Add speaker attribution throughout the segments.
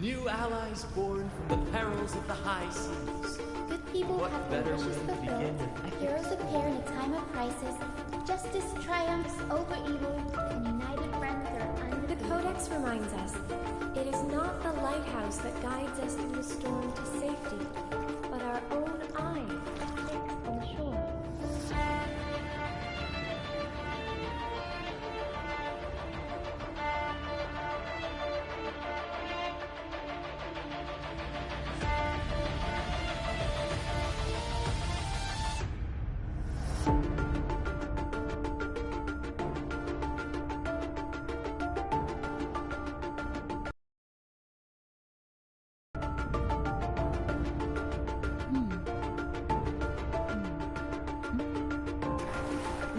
Speaker 1: New allies born from the perils of the high seas.
Speaker 2: Good people
Speaker 1: What
Speaker 2: have their
Speaker 1: better
Speaker 2: wishes
Speaker 1: way to begin
Speaker 2: fulfilled.
Speaker 1: than-
Speaker 2: Heroes appear in a time of crisis. Justice triumphs over evil, and united friends are
Speaker 3: The
Speaker 2: undefeated.
Speaker 3: Codex reminds us, it is not the lighthouse that guides us through the storm to safety, but our own eyes fixed on the shore.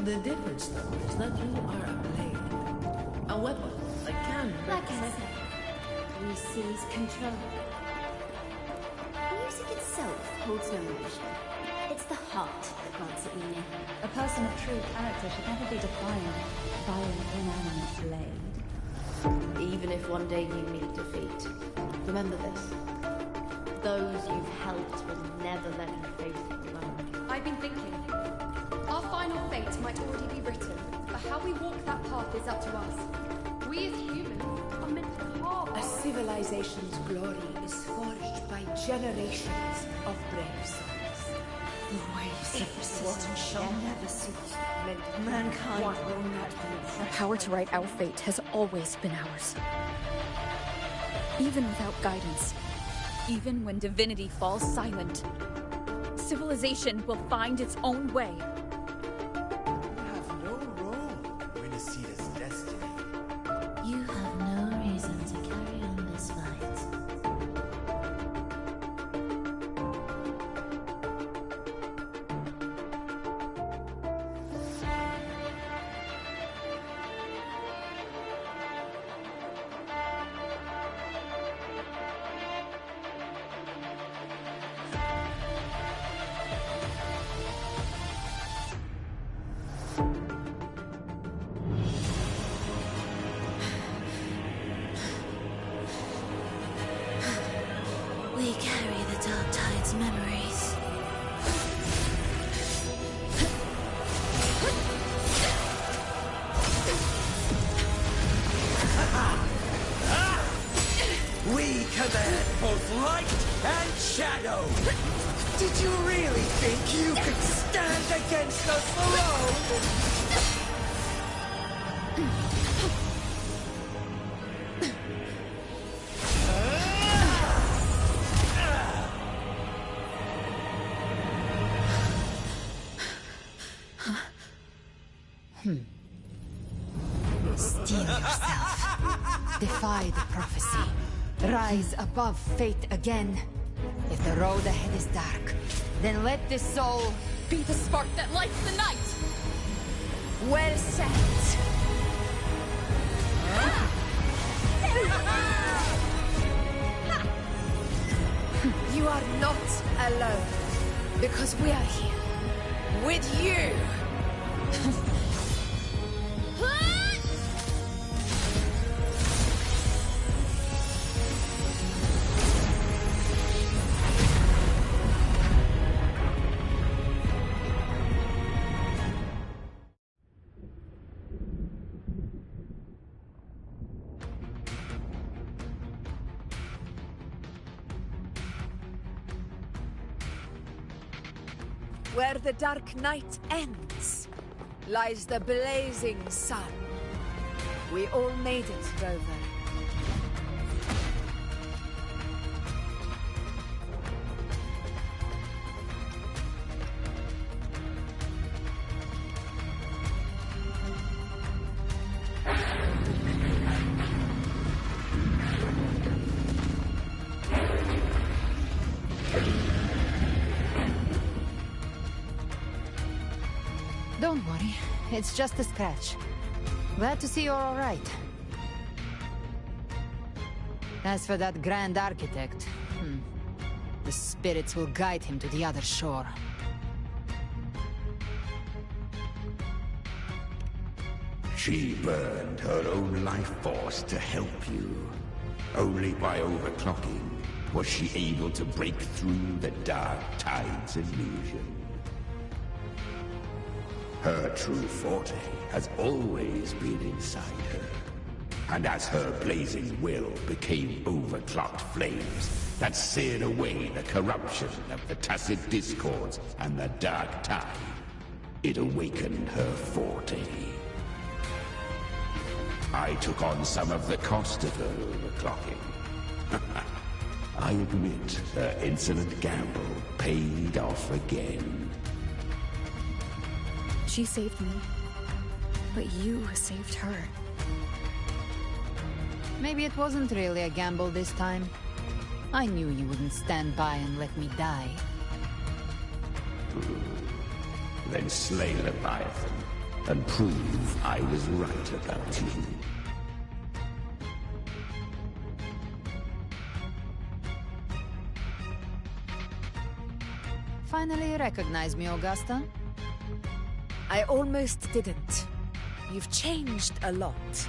Speaker 1: The difference, though, is that you are a blade. A weapon that can
Speaker 2: Like I
Speaker 1: represent.
Speaker 2: said, we seize control. Music itself holds no emotion. It's the heart that grants it meaning.
Speaker 4: A person of true character should never be defined by an inanimate blade.
Speaker 5: Even if one day you meet defeat, remember this. Those you've helped will never let you face it alone.
Speaker 6: I've been thinking. Our final fate might already be written, but how we walk that path is up to us. We as humans are meant to carve
Speaker 7: A civilization's glory is forged by generations of brave souls.
Speaker 4: The waves of resistance shall never cease. Mankind will not be
Speaker 8: The
Speaker 4: oppressed.
Speaker 8: power to write our fate has always been ours. Even without guidance, even when divinity falls silent, civilization will find its own way.
Speaker 9: You have no role in Renacita's destiny.
Speaker 2: You have no reason to carry on this fight. We carry the Dark Tide's memories.
Speaker 9: We command both light and shadow. Did you really think you could stand against us alone?
Speaker 10: Steel yourself. Defy the prophecy. Rise above fate again. If the road ahead is dark, then let this soul
Speaker 8: Be the spark that lights the night!
Speaker 10: well set.
Speaker 7: You are not alone, because we are here with you. Where the dark night ends, lies the blazing sun. We all made it, Rover.
Speaker 10: Don't worry, it's just a scratch. Glad to see you're all right. As for that Grand Architect, the spirits will guide him to the other shore.
Speaker 11: She burned her own life force to help you. Only by overclocking was she able to break through the Dark Tide's illusion. Her true forte has always been inside her. And as her blazing will became overclocked flames that seared away the corruption of the Tacit Discords and the Dark Tide, it awakened her forte. I took on some of the cost of her overclocking. I admit her insolent gamble paid off again.
Speaker 8: She saved me, but you saved her.
Speaker 10: Maybe it wasn't really a gamble this time. I knew you wouldn't stand by and let me die.
Speaker 11: Then slay Leviathan and prove I was right about you.
Speaker 10: Finally recognize me, Augusta?
Speaker 7: I almost didn't. You've changed a lot.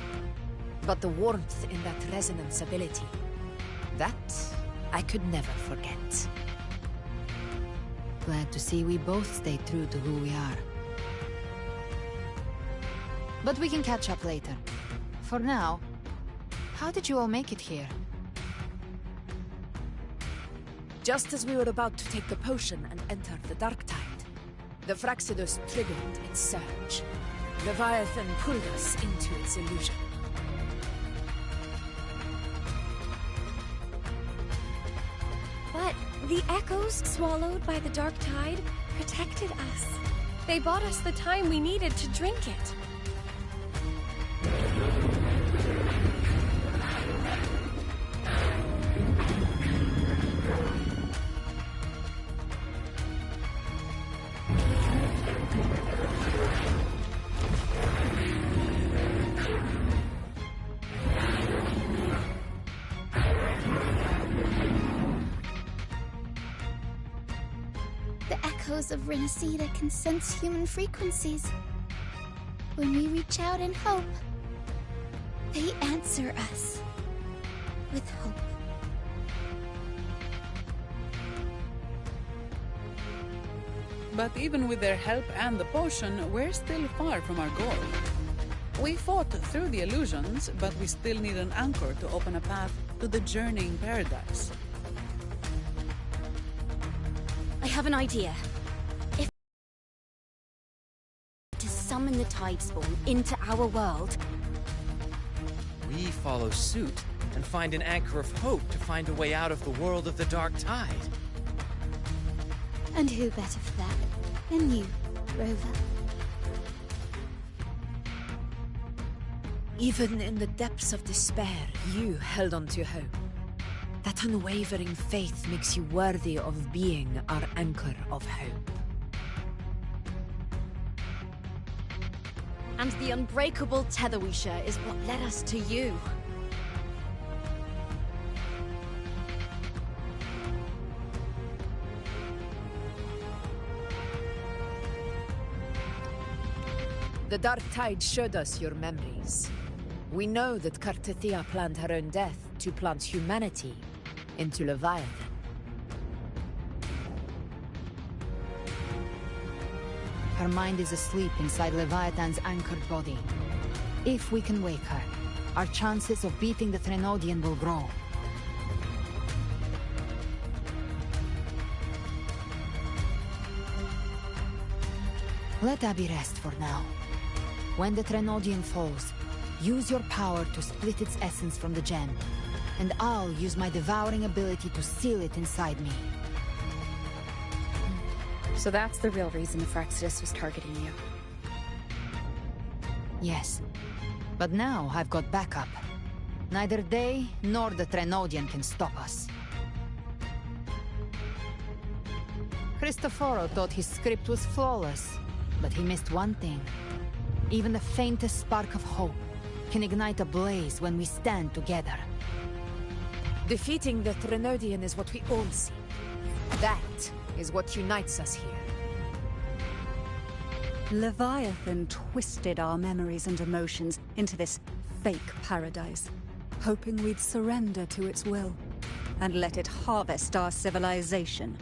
Speaker 7: But the warmth in that resonance ability, that I could never forget.
Speaker 10: Glad to see we both stayed true to who we are. But we can catch up later. For now, how did you all make it here?
Speaker 7: Just as we were about to take the potion and enter the Dark Tide, the Fraxidus triggered its surge. Leviathan pulled us into its illusion.
Speaker 3: But the echoes swallowed by the Dark Tide protected us. They bought us the time we needed to drink it.
Speaker 2: Of Renacida can sense human frequencies. When we reach out in hope, they answer us with hope.
Speaker 12: But even with their help and the potion, we're still far from our goal. We fought through the illusions, but we still need an anchor to open a path to the journeying paradise.
Speaker 13: I have an idea. Summon the Tide Spawn into our world.
Speaker 14: We follow suit and find an anchor of hope to find a way out of the world of the Dark Tide.
Speaker 2: And who better for that than you, Rover?
Speaker 7: Even in the depths of despair, you held on to hope. That unwavering faith makes you worthy of being our anchor of hope.
Speaker 13: And the unbreakable tether we share is what led us to you.
Speaker 7: The Dark Tide showed us your memories. We know that Kartithia planned her own death to plant humanity into Leviathan.
Speaker 10: Her mind is asleep inside Leviathan's anchored body. If we can wake her, our chances of beating the Threnodian will grow. Let Abby rest for now. When the Threnodian falls, use your power to split its essence from the gem, and I'll use my devouring ability to seal it inside me.
Speaker 8: So that's the real reason the Fraxidus was targeting you.
Speaker 10: Yes. But now I've got backup. Neither they nor the Threnodian can stop us. Cristoforo thought his script was flawless, but he missed one thing. Even the faintest spark of hope can ignite a blaze when we stand together.
Speaker 7: Defeating the Threnodian is what we all seek. That is what unites us here.
Speaker 4: Leviathan twisted our memories and emotions into this fake paradise. hoping we'd surrender to its will and let it harvest our civilization.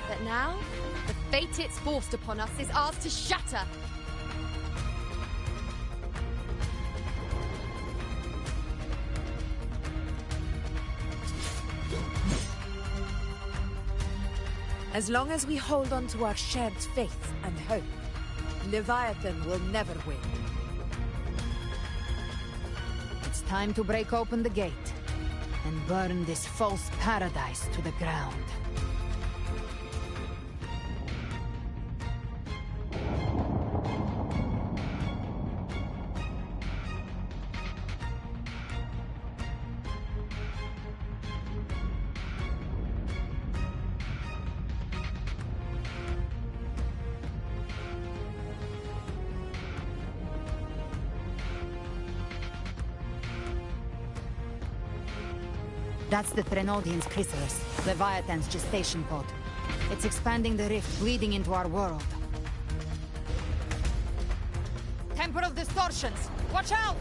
Speaker 6: But now, the fate it's forced upon us is ours to shatter.
Speaker 7: As long as we hold on to our shared faith and hope, Leviathan will never win.
Speaker 10: It's time to break open the gate and burn this false paradise to the ground. That's the Threnodian's chrysalis, Leviathan's gestation pod. It's expanding the rift, bleeding into our world. Temporal distortions! Watch out!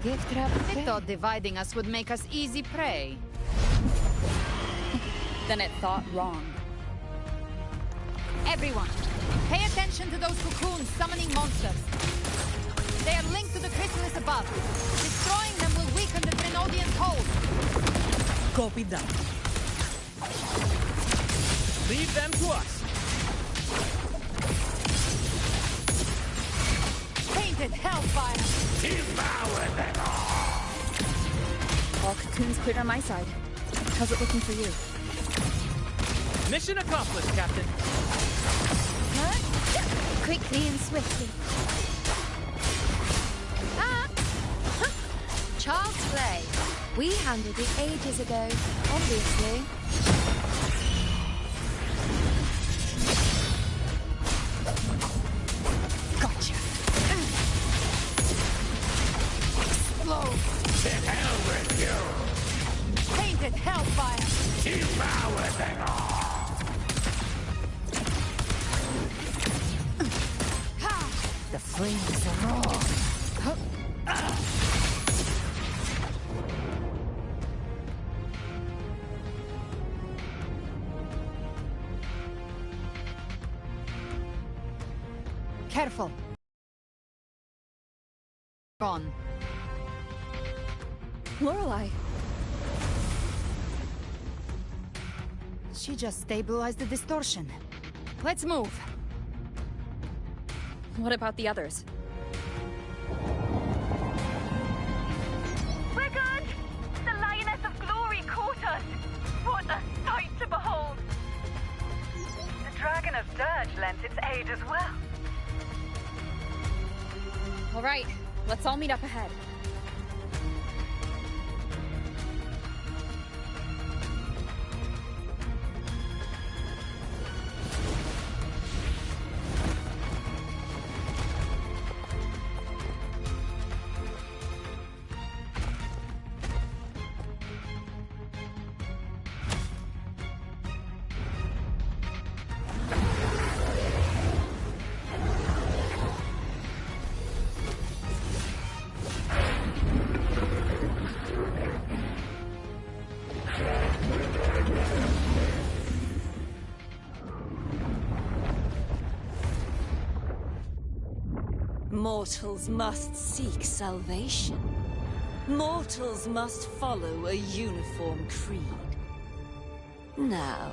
Speaker 10: Gift trap. They thought dividing us would make us easy prey.
Speaker 8: Then it thought wrong.
Speaker 10: Everyone, pay attention to those cocoons summoning monsters. They are linked to the chrysalis above. Destroying them will weaken the Threnodian's hold.
Speaker 9: Copy that. Leave them to us.
Speaker 10: Painted hellfire.
Speaker 11: Devour them all!
Speaker 8: All cocoons cleared on my side. How's it looking for you?
Speaker 9: Mission accomplished, Captain.
Speaker 2: Huh? Quickly and swiftly.
Speaker 6: Child's play. We handled it ages ago, obviously.
Speaker 10: Gotcha. Explode.
Speaker 11: To hell with you!
Speaker 10: Painted hellfire.
Speaker 11: Devour them all!
Speaker 10: The flames roar. Careful. On.
Speaker 8: Lorelei.
Speaker 10: She just stabilized the distortion. Let's move.
Speaker 8: What about the others?
Speaker 15: We're good! The Lioness of Glory caught us! What a sight to behold! The Dragon of Dirge lent its aid as well.
Speaker 8: All right, let's all meet up ahead.
Speaker 16: Mortals must seek salvation. Mortals must follow a uniform creed. Now,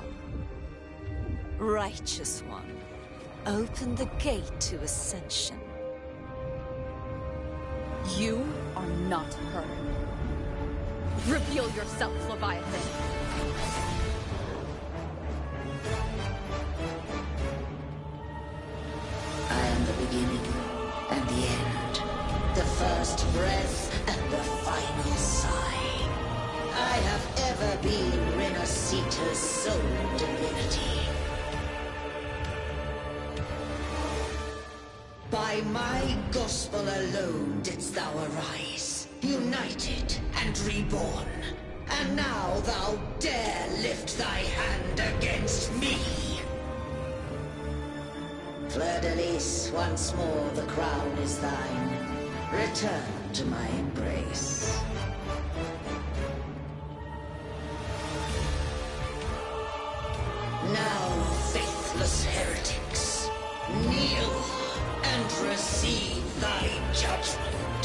Speaker 16: Righteous One, open the gate to ascension.
Speaker 8: You are not her. Reveal yourself, Leviathan.
Speaker 17: first breath and the final sigh. I have ever been Renacita's sole divinity. By my gospel alone didst thou arise, united and reborn. And now thou dare lift thy hand against me! Fleur-de-Lis, once more the crown is thine. Return to my embrace. Now, faithless heretics, kneel and receive thy judgment.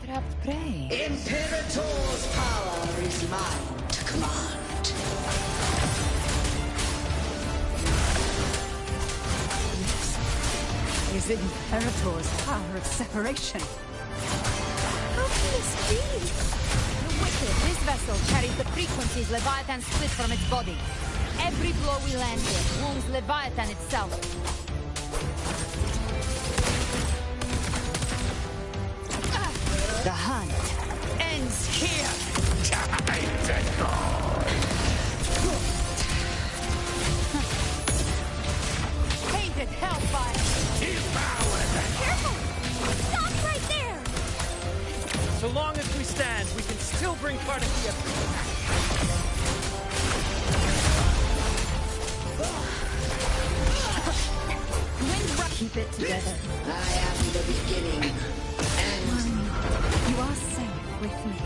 Speaker 10: Trapped prey.
Speaker 17: Imperator's power is mine to command.
Speaker 4: Is Imperator's power of separation?
Speaker 2: How can this be?
Speaker 10: The Wicked, this vessel carries the frequencies Leviathan split from its body. Every blow we land with wounds Leviathan itself. The hunt ends here! Painted hellfire!
Speaker 2: Careful! Stop right there!
Speaker 14: So long as we stand, we can still bring Cardicia.
Speaker 4: Keep it together.
Speaker 17: I am the beginning, and
Speaker 4: you are safe with me.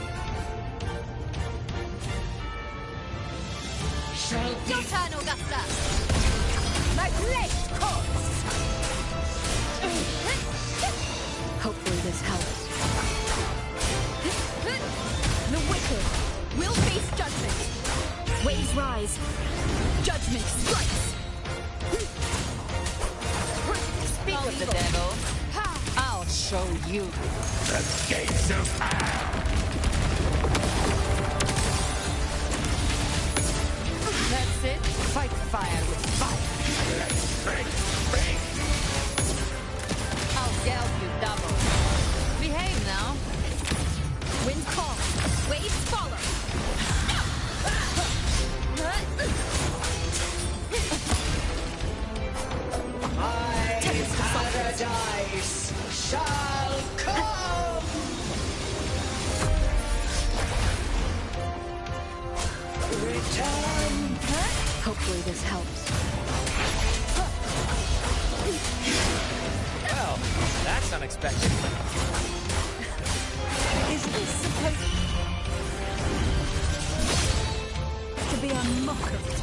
Speaker 17: Shall be...
Speaker 10: Your turn, Augusta! My blade calls!
Speaker 4: Hopefully this helps.
Speaker 8: The wicked will face judgment. Waves rise. Judgment strikes.
Speaker 10: Speak of the devil. I'll show you.
Speaker 11: The gates of hell!
Speaker 10: That's it. Fight fire with fire.
Speaker 11: Let's break!
Speaker 10: I'll geld you double. Behave now.
Speaker 8: Wind calls. Waves follow.
Speaker 17: My paradise shall come! Return!
Speaker 4: Hopefully this helps.
Speaker 14: Well, that's unexpected.
Speaker 4: Is this supposed to be a mockery?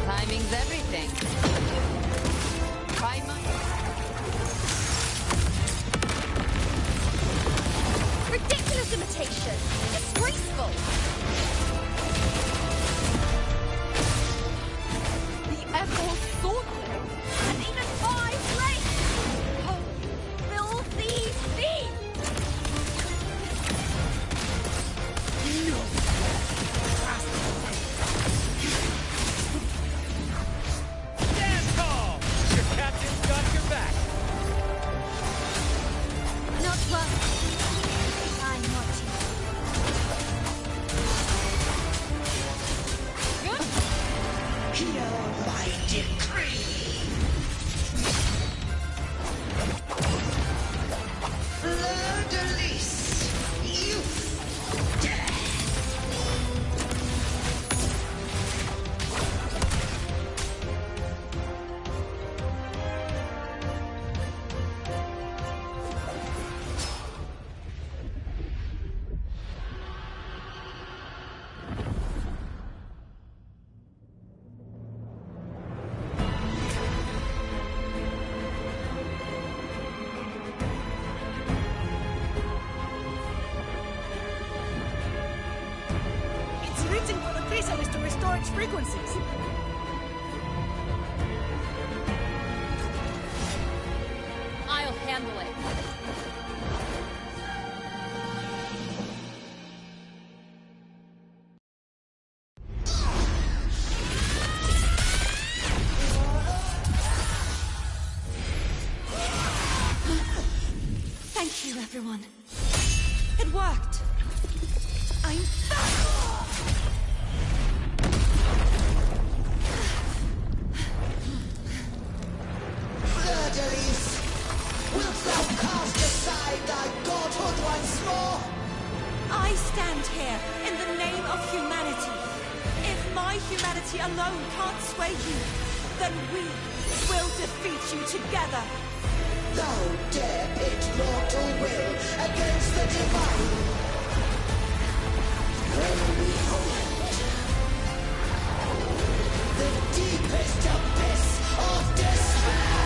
Speaker 10: Timing's everything. Paimon.
Speaker 6: Ridiculous imitation! Disgraceful!
Speaker 8: The Emerald Swordling. And even my blade! Oh, filthy thief!
Speaker 14: Stand tall! Your captain's got your back.
Speaker 2: Not well. I'm watching.
Speaker 17: Hear my decree! Fleur-de-Lis, youth, death!
Speaker 18: It's written for the chrysalis to restore its frequencies.
Speaker 8: I'll handle it.
Speaker 16: everyone. It worked. I'm back!
Speaker 17: Fleur-de-lis, wilt thou cast aside thy godhood once more?
Speaker 16: I stand here in the name of humanity. If my humanity alone can't sway you, then we will defeat you together.
Speaker 17: Thou dare pit mortal will against the divine. When we hold the deepest abyss of despair.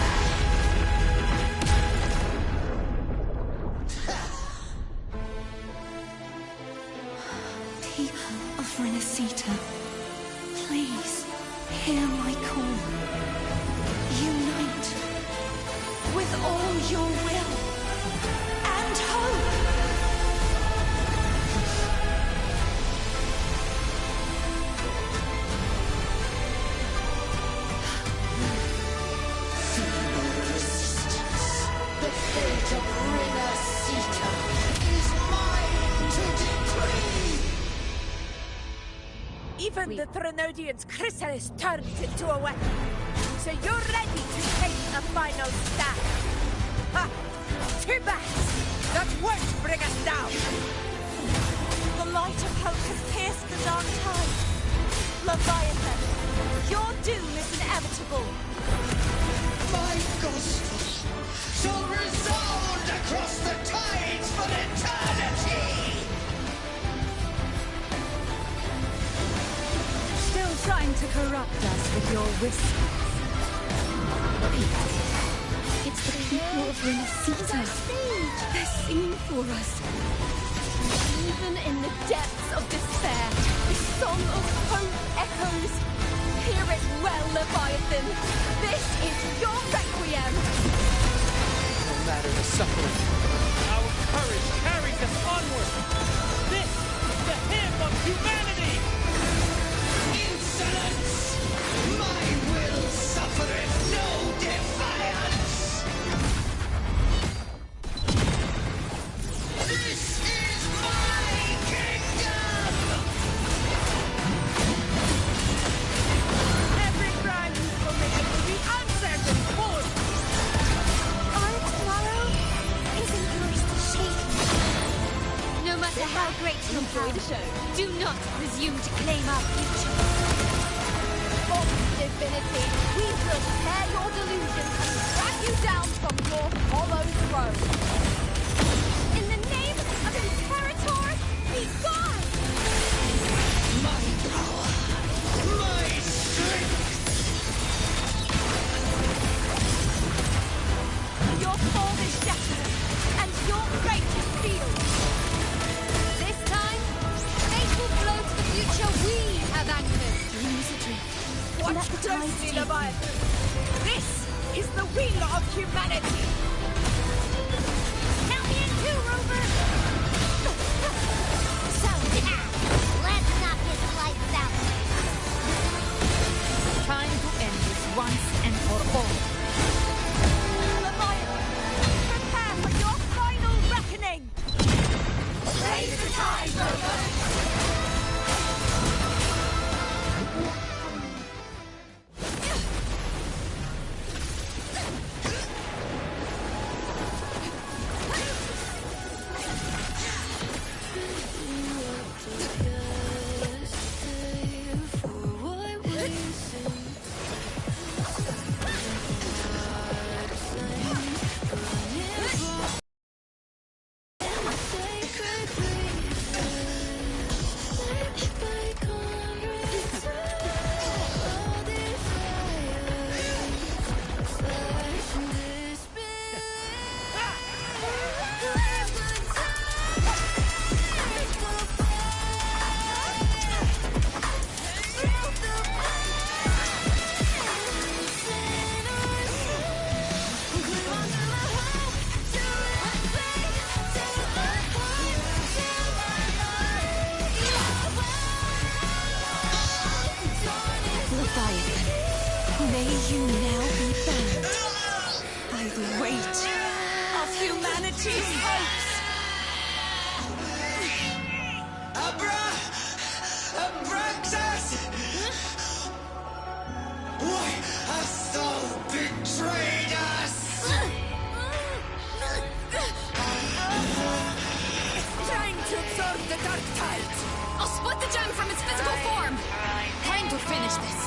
Speaker 16: People of Renacita, please hear my call. Unite with all your will and hope.
Speaker 17: Feeble resistance. The fate of Renacita is mine to decree.
Speaker 7: Even the Trinodian's chrysalis turned into a weapon. So you're ready to take a final stand. Ha! Too bad! That won't bring us down!
Speaker 16: The light of hope has pierced the dark tide. Leviathan, your doom is inevitable.
Speaker 17: My gospel shall resound across the tides for eternity!
Speaker 10: Still trying to corrupt us with your whispers.
Speaker 8: It's the people of Renacita. They're singing for us. Even in the depths of despair, the song of hope echoes. Hear it well, Leviathan. This is your requiem.
Speaker 14: No matter the suffering, our courage carries us onward. This is the hymn of humanity.
Speaker 17: Insolence! My will suffereth no defiance! This is my kingdom!
Speaker 7: Every crime you committed will be answered in full!
Speaker 2: Our tomorrow isn't yours to shape.
Speaker 8: No matter how great your power, do not presume to claim our future.
Speaker 6: Of divinity, we will tear your delusions and drag you down from your hollow throne. In the name of Imperator, be gone!
Speaker 17: My power! My strength!
Speaker 6: Your fall is shattered, and your fate is sealed. This time, fate will flow to the future we have anchored.
Speaker 8: Dreams adrift.
Speaker 7: What
Speaker 8: Let the tides
Speaker 7: closely,
Speaker 8: take you.
Speaker 7: Leviathan? This is the will of humanity!
Speaker 2: Count me in too, Rover! So, let's knock his lights out.
Speaker 10: Time to end this once and for all.
Speaker 6: Leviathan, prepare for your final reckoning! Raise the tide, Rover!
Speaker 16: May you now be bound by the weight of of humanity's hopes!
Speaker 17: Abraxas! Why hast thou betrayed us?
Speaker 8: It's trying to absorb the dark tide. I'll split the gem from its physical form. Time to finish this.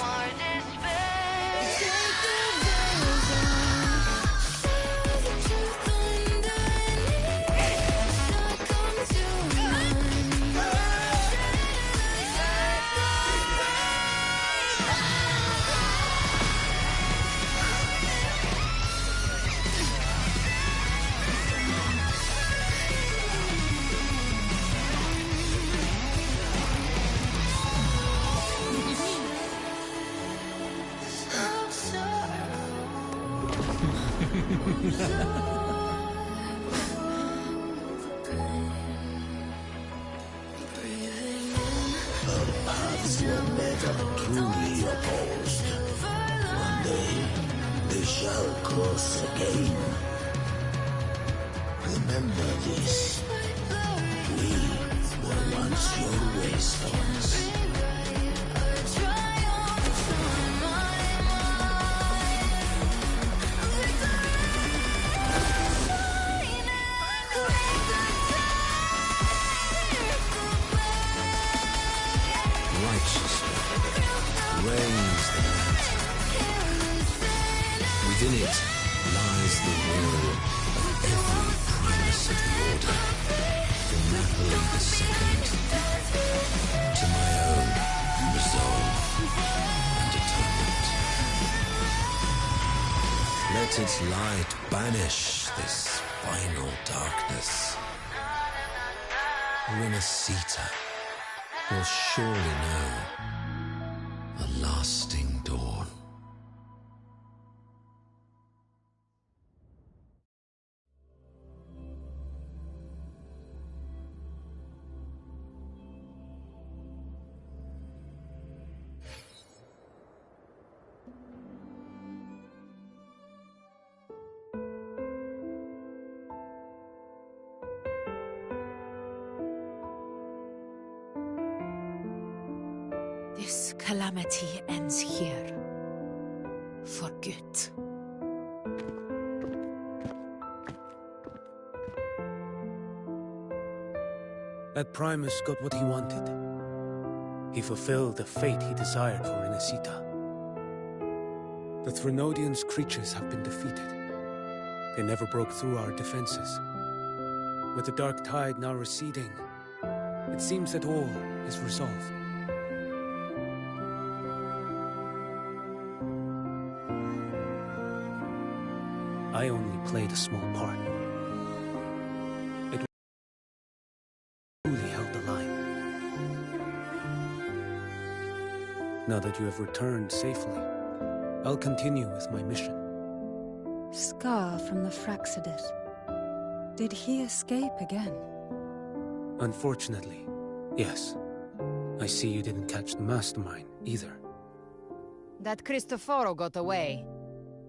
Speaker 11: Our paths were never truly opposed. One day, they shall cross again. Remember this. We were once your wastelands.
Speaker 19: Reigns the night. Within it lies the will of every primus of the Order, from Napoli II to my own resolve and atonement. Let its light banish this final darkness. Renacita will surely know a lasting dawn.
Speaker 7: This calamity ends here. For good.
Speaker 14: That Primus got what he wanted. He fulfilled the fate he desired for Renacita. The Threnodian's creatures have been defeated. They never broke through our defenses. With the dark tide now receding, it seems that all is resolved. I only played a small part. It truly held the line. Now that you have returned safely, I'll continue with my mission.
Speaker 4: Scar from the Fraxidus. Did he escape again?
Speaker 14: Unfortunately, yes. I see you didn't catch the mastermind either.
Speaker 10: That Cristoforo got away.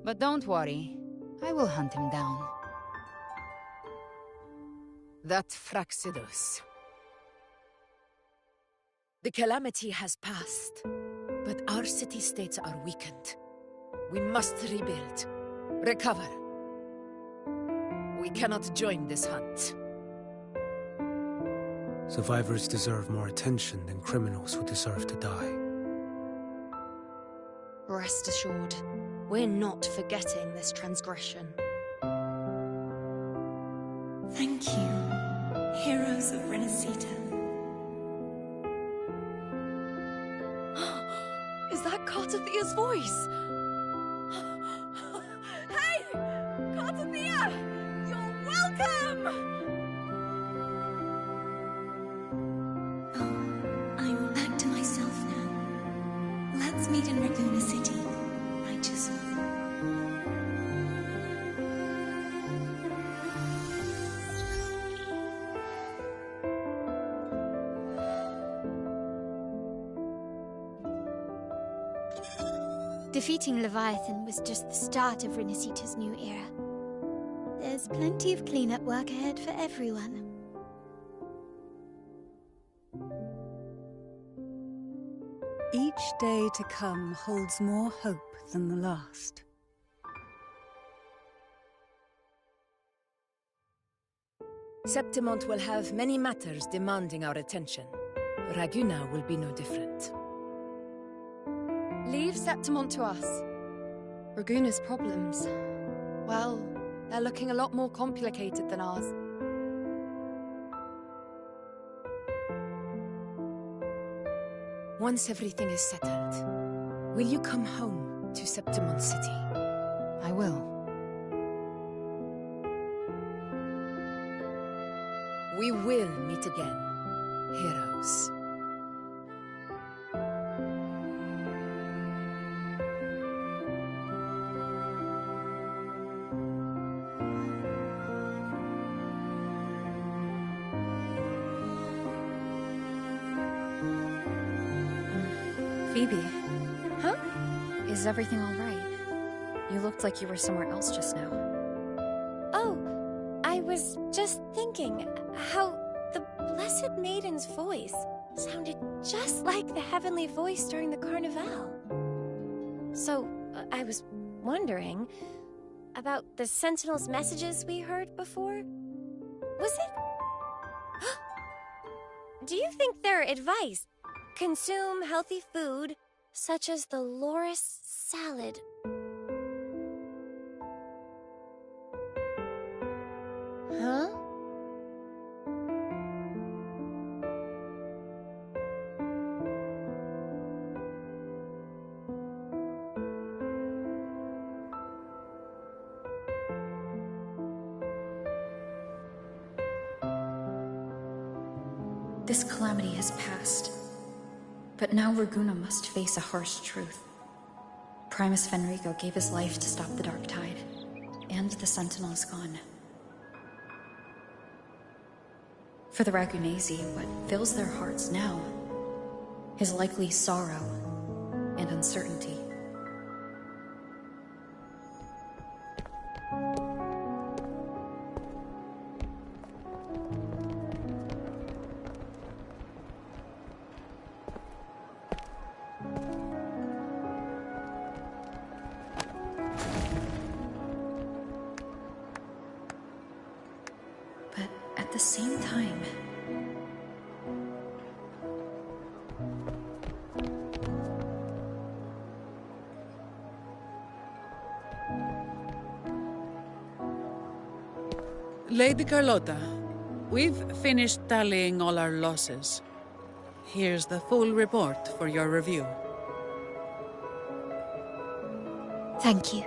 Speaker 10: But don't worry. I will hunt him down.
Speaker 7: That Fraxidus. The calamity has passed, but our city-states are weakened. We must rebuild, recover. We cannot join this hunt.
Speaker 14: Survivors deserve more attention than criminals who deserve to die.
Speaker 2: Rest assured, we're not forgetting this transgression.
Speaker 16: Thank you, heroes of Renacita.
Speaker 8: Is that Cartathia's voice? Hey! Cartathia! You're welcome!
Speaker 16: I'm back to myself now. Let's meet in Raguna City, righteous one.
Speaker 2: Defeating Leviathan was just the start of Renacita's new era. There's plenty of cleanup work ahead for everyone.
Speaker 20: Each day to come holds more hope than the last.
Speaker 7: Septimont will have many matters demanding our attention. Raguna will be no different.
Speaker 8: Leave Septimont to us. Raguna's problems, well, they're looking a lot more complicated than ours.
Speaker 7: Once everything is settled, will you come home to Septimont City?
Speaker 10: I will.
Speaker 7: We will meet again, heroes.
Speaker 21: Phoebe. Huh? Is everything all right? You looked like you were somewhere else just now.
Speaker 3: Oh, I was just thinking how the Blessed Maiden's voice sounded just like the heavenly voice during the Carnival. So, I was wondering about the Sentinel's messages we heard before. Was it? Do you think their advice? Consume healthy food, such as the loris salad. Huh?
Speaker 21: This calamity has passed. But now Raguna must face a harsh truth. Primus Fenrico gave his life to stop the Dark Tide, and the Sentinel is gone. For the Ragunesi, what fills their hearts now is likely sorrow and uncertainty. At the same time,
Speaker 12: Lady Carlotta, we've finished tallying all our losses. Here's the full report for your review.
Speaker 2: Thank you.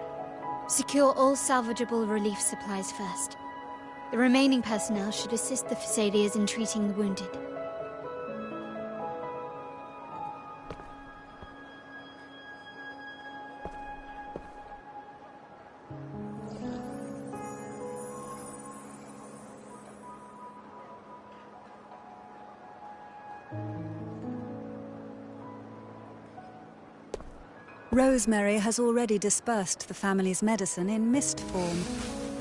Speaker 2: Secure all salvageable relief supplies first. The remaining personnel should assist the Phasaeliers in treating the wounded.
Speaker 20: Rosemary has already dispersed the family's medicine in mist form.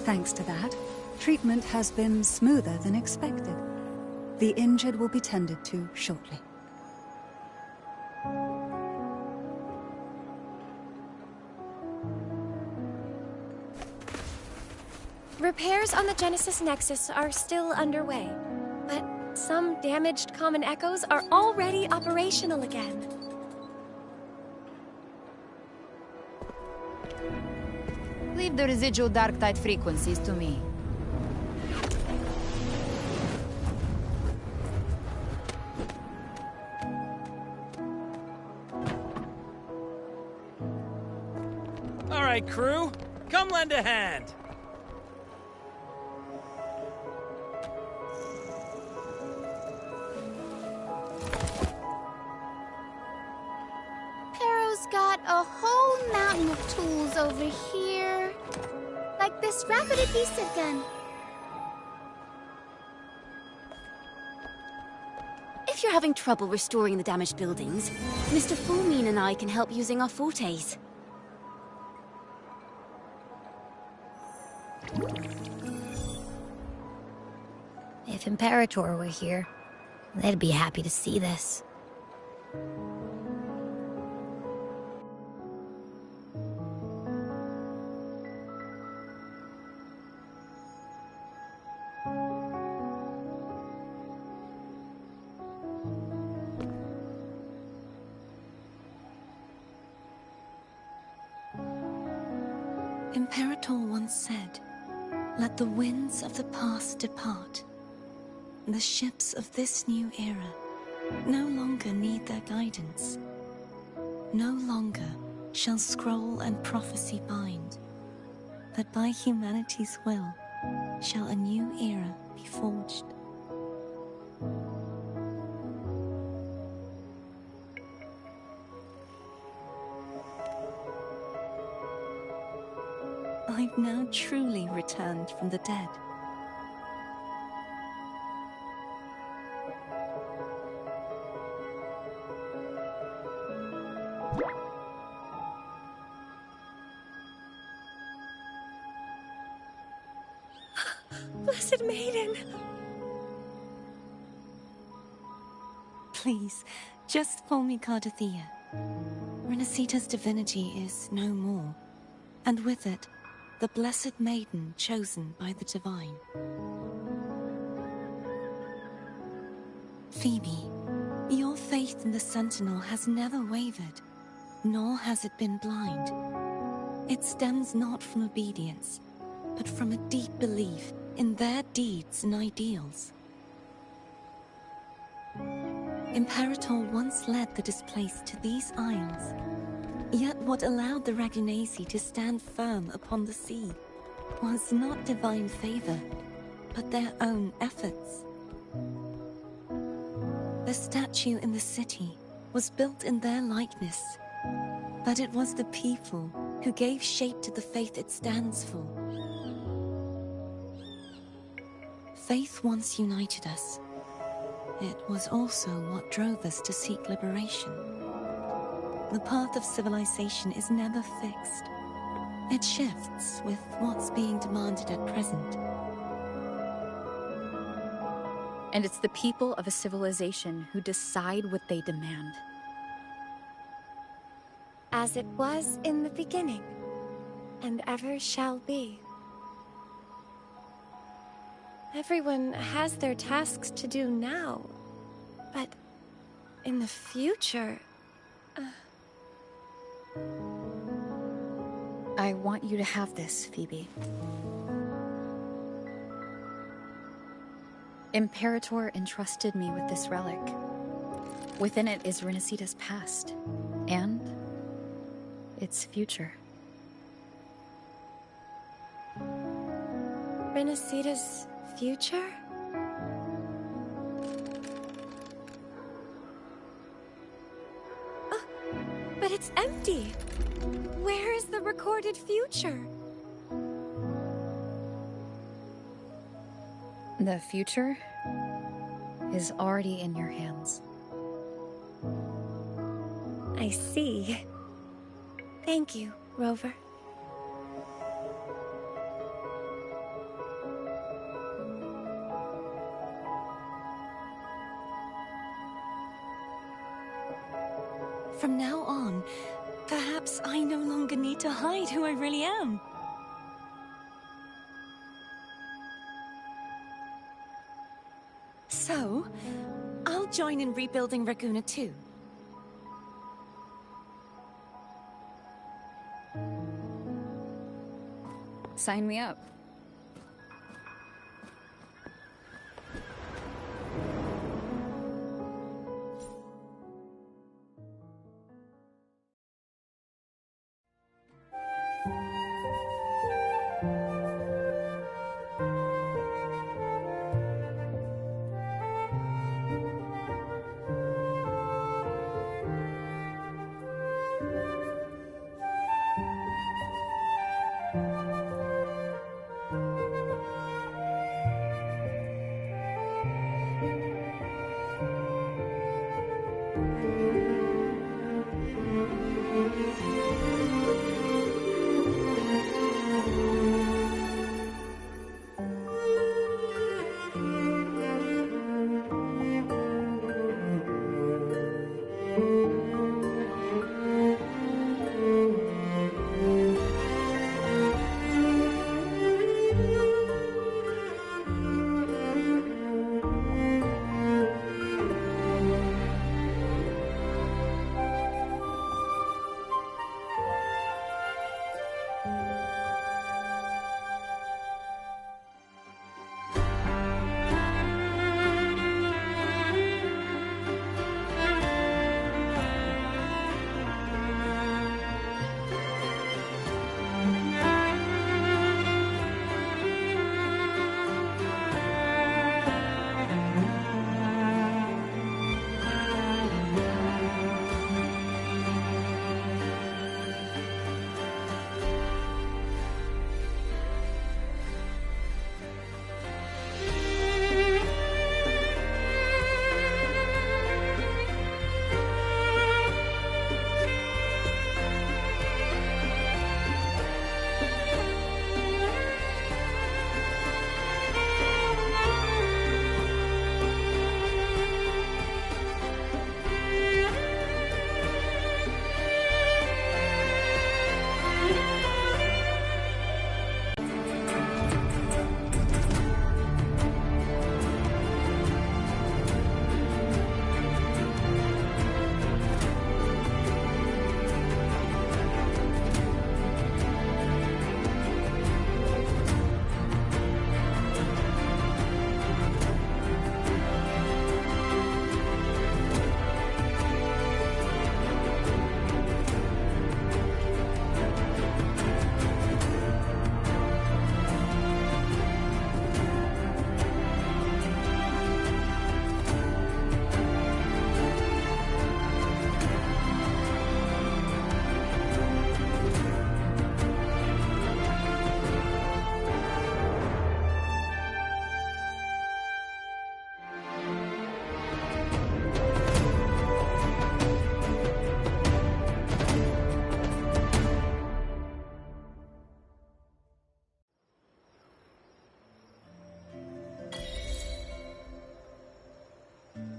Speaker 20: Thanks to that, treatment has been smoother than expected. The injured will be tended to shortly.
Speaker 3: Repairs on the Genesis Nexus are still underway, but some damaged common echoes are already operational again.
Speaker 10: Leave the residual dark tide frequencies to me.
Speaker 22: All right, crew, come lend a hand.
Speaker 2: Pero's got a whole mountain of tools over here. Like this rapid adhesive gun.
Speaker 13: If you're having trouble restoring the damaged buildings, Mr. Fulmine and I can help using our fortes.
Speaker 1: If Imperator were here, they'd be happy to see this.
Speaker 5: Imperator once said, "Let the winds of the past depart. The ships of this new era no longer need their guidance. No longer shall scroll and prophecy bind, but by humanity's will shall a new era be forged." I've now truly returned from the dead.
Speaker 16: Blessed Maiden!
Speaker 5: Please, just call me Cardathea. Renacita's divinity is no more, and with it, the Blessed Maiden chosen by the Divine. Phoebe, your faith in the Sentinel has never wavered, nor has it been blind. It stems not from obedience, but from a deep belief in their deeds and ideals. Imperator once led the displaced to these isles. Yet what allowed the Ragunasi to stand firm upon the sea was not divine favor, but their own efforts. The statue in the city was built in their likeness, but it was the people who gave shape to the faith it stands for. Faith once united us. It was also what drove us to seek liberation. The path of civilization is never fixed. It shifts with what's being demanded at present.
Speaker 23: And it's the people of a civilization who decide what they demand.
Speaker 3: As it was in the beginning, and ever shall be. Everyone has their tasks to do now, but in the future...
Speaker 23: I want you to have this, Phoebe. Imperator entrusted me with this relic. Within it is Renacita's past, and its future.
Speaker 3: Renacita's future? Oh, but it's empty! Where is the recorded future?
Speaker 23: The future is already in your hands.
Speaker 3: I see. Thank you, Rover.
Speaker 5: From now on, perhaps I no longer need to hide who I really am. So, I'll join in rebuilding Raguna too.
Speaker 23: Sign me up.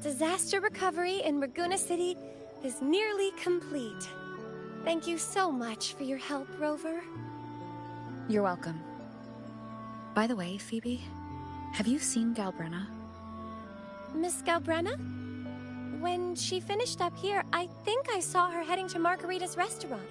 Speaker 3: Disaster recovery in Raguna City is nearly complete. Thank you so much for your help, Rover.
Speaker 23: You're welcome. By the way, Phoebe, have you seen Galbrenna?
Speaker 3: Miss Galbrenna? When she finished up here, I think I saw her heading to Margarita's restaurant.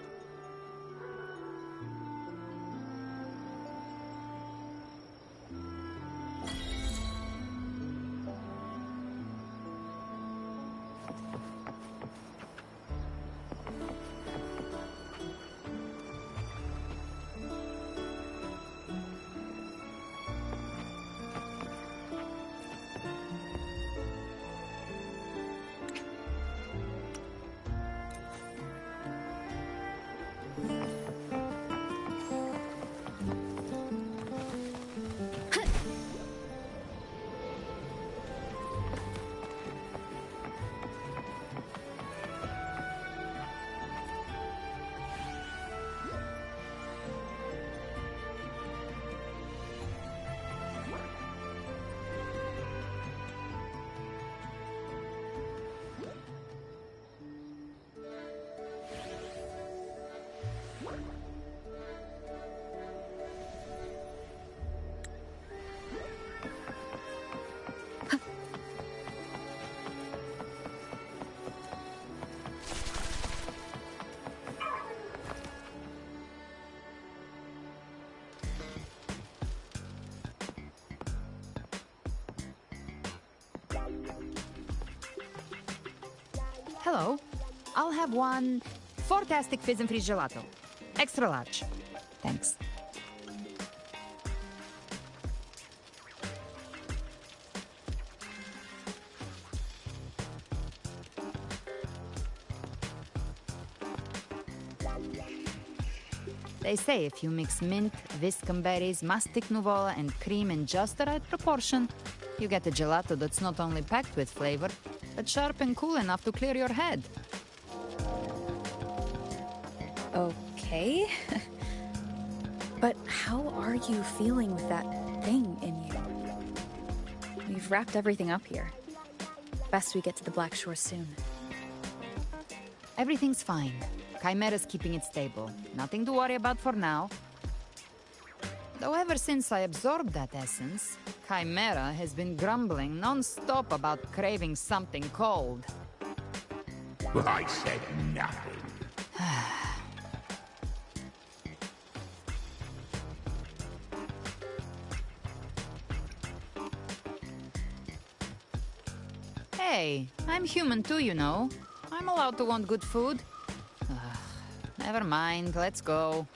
Speaker 10: Hello. I'll have one fantastic fizz and freeze gelato. Extra large. Thanks. They say if you mix mint, viscum berries, mastic nuvola, and cream in just the right proportion, you get a gelato that's not only packed with flavor, but sharp and cool enough to clear your head.
Speaker 23: Okay. But how are you feeling with that thing in you? We've wrapped everything up here. Best we get to the Black Shore soon.
Speaker 10: Everything's fine. Chimera's keeping it stable. Nothing to worry about for now. Though ever since I absorbed that essence, Chimera has been grumbling non-stop about craving something cold.
Speaker 11: I said nothing.
Speaker 10: Hey, I'm human too, you know. I'm allowed to want good food. Never mind, let's go.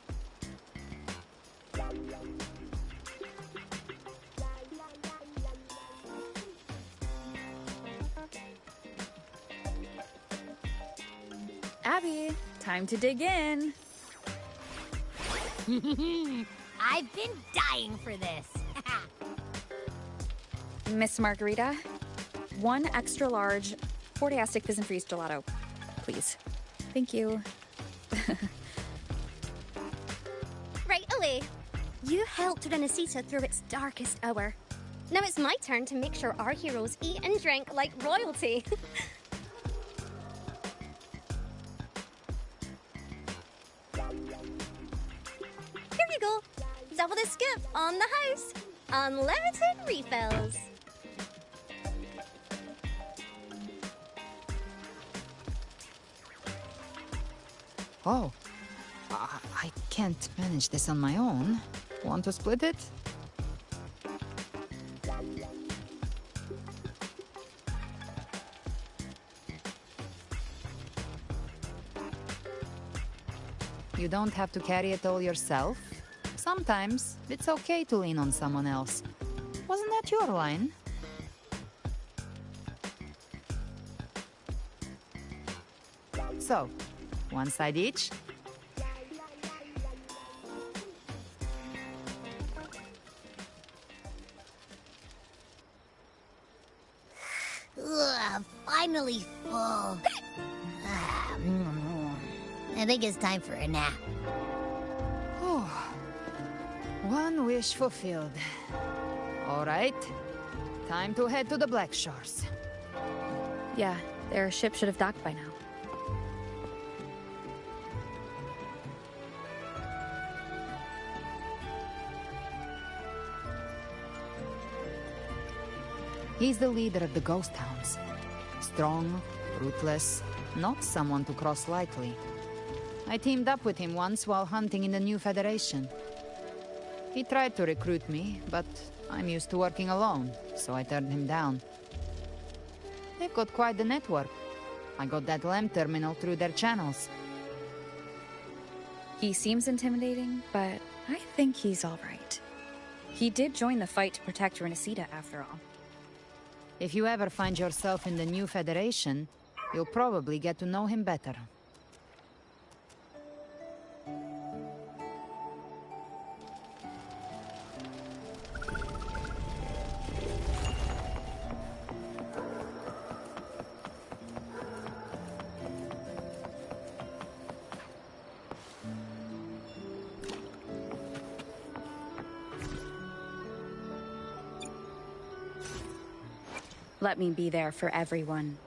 Speaker 23: Abby, time to dig in.
Speaker 1: I've been dying for this.
Speaker 23: Miss Margarita, one extra large Fortiastic Fizz and Freeze gelato, please. Thank you.
Speaker 9: Right away. You helped Renesita through its darkest hour. Now it's my turn to make sure our heroes eat and drink like royalty. Here you go. Double the scoop on the house. Unlimited refills.
Speaker 10: Oh, I can't manage this on my own. Want to split it? You don't have to carry it all yourself. Sometimes it's okay to lean on someone else. Wasn't that your line? So, one side each.
Speaker 1: Ugh, finally full. I think it's time for a nap.
Speaker 10: One wish fulfilled. All right, time to head to the Black Shores.
Speaker 23: Yeah, their ship should have docked by now.
Speaker 10: He's the leader of the Ghost Hounds. Strong, ruthless, not someone to cross lightly. I teamed up with him once while hunting in the New Federation. He tried to recruit me, but I'm used to working alone, so I turned him down. They've got quite the network. I got that LEM terminal through their channels.
Speaker 23: He seems intimidating, but I think he's alright. He did join the fight to protect Renesita, after all.
Speaker 10: If you ever find yourself in the New Federation, you'll probably get to know him better.
Speaker 23: Let me be there for everyone.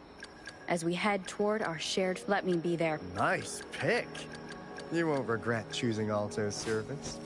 Speaker 23: As we head toward our shared... Let me be there.
Speaker 6: Nice pick. You won't regret choosing Alto's service.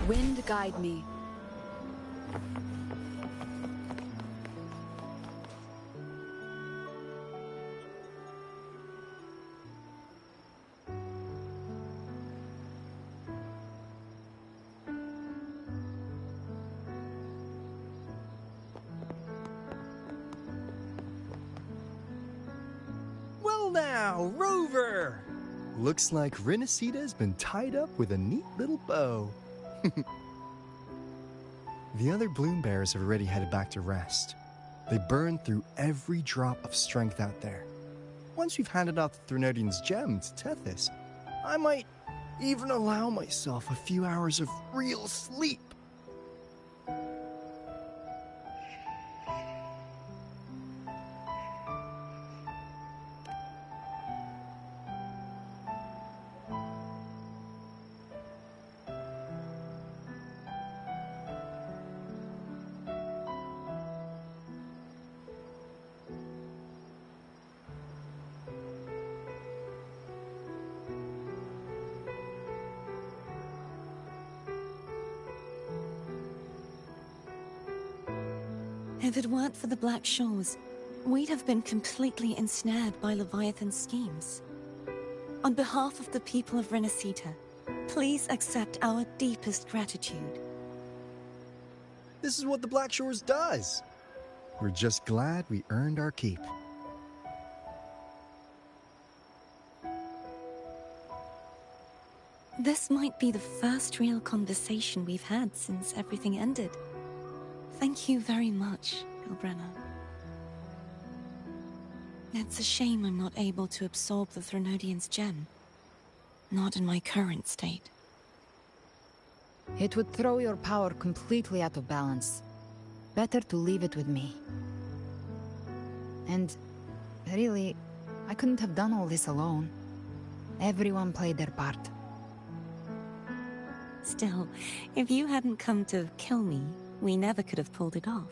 Speaker 23: Wind guide me.
Speaker 6: Well now, Rover! Looks like Renesita's been tied up with a neat little bow. The other Bloom Bearers have already headed back to rest. They burned through every drop of strength out there. Once we've handed out the Threnodian's gem to Tethys, I might even allow myself a few hours of real sleep.
Speaker 5: If it weren't for the Black Shores, we'd have been completely ensnared by Leviathan's schemes. On behalf of the people of Renesita, please accept our deepest gratitude.
Speaker 6: This is what the Black Shores does. We're just glad we earned our keep.
Speaker 5: This might be the first real conversation we've had since everything ended. Thank you very much, Galbrenna. It's a shame I'm not able to absorb the Threnodian's gem. Not in my current state.
Speaker 10: It would throw your power completely out of balance. Better to leave it with me. And really, I couldn't have done all this alone. Everyone played their part.
Speaker 5: Still, if you hadn't come to kill me, we never could have pulled it off.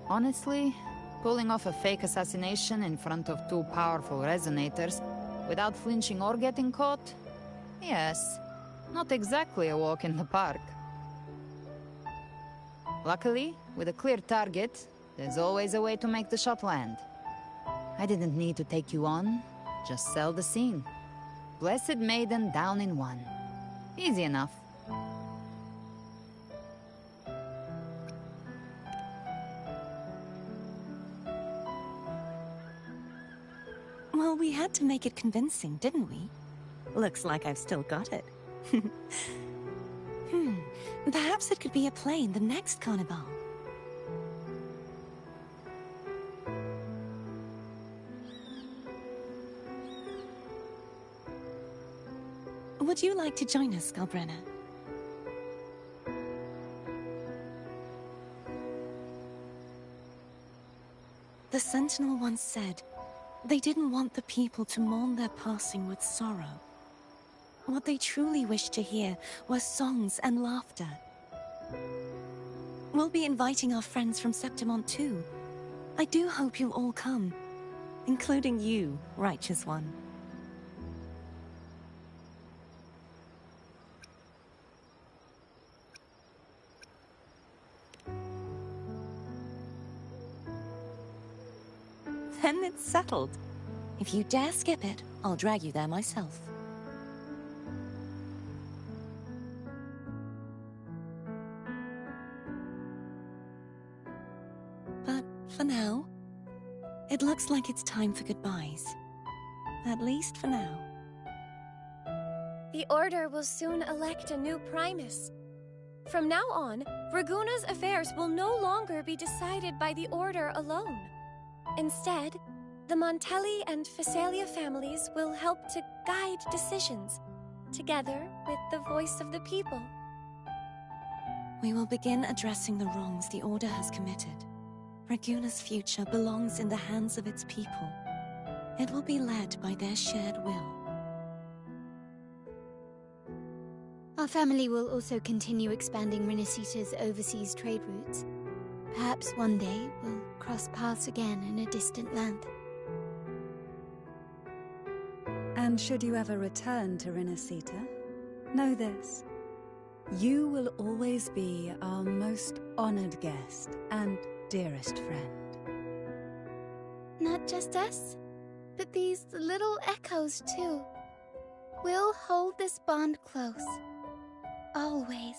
Speaker 10: Honestly, pulling off a fake assassination in front of two powerful resonators, without flinching or getting caught? Yes, not exactly a walk in the park. Luckily, with a clear target, there's always a way to make the shot land. I didn't need to take you on, just sell the scene. Blessed Maiden down in one. Easy enough.
Speaker 5: Well, we had to make it convincing, didn't we? Looks like I've still got it. Perhaps it could be a play in the next carnival. Would you like to join us, Galbrenna? The Sentinel once said, they didn't want the people to mourn their passing with sorrow. What they truly wished to hear were songs and laughter. We'll be inviting our friends from Septimont too. I do hope you'll all come, including you, Righteous One. Then it's settled. If you dare skip it, I'll drag you there myself. But for now, it looks like it's time for goodbyes. At least for now.
Speaker 3: The Order will soon elect a new Primus. From now on, Raguna's affairs will no longer be decided by the Order alone. Instead, the Montelli and Phasalia families will help to guide decisions, together with the voice of the people.
Speaker 5: We will begin addressing the wrongs the Order has committed. Raguna's future belongs in the hands of its people. It will be led by their shared will.
Speaker 2: Our family will also continue expanding Renacita's overseas trade routes. Perhaps one day we'll cross paths again in a distant land.
Speaker 20: And should you ever return to Renacita, know this. You will always be our most honored guest and dearest friend.
Speaker 2: Not just us, but these little echoes too. We'll hold this bond close. Always.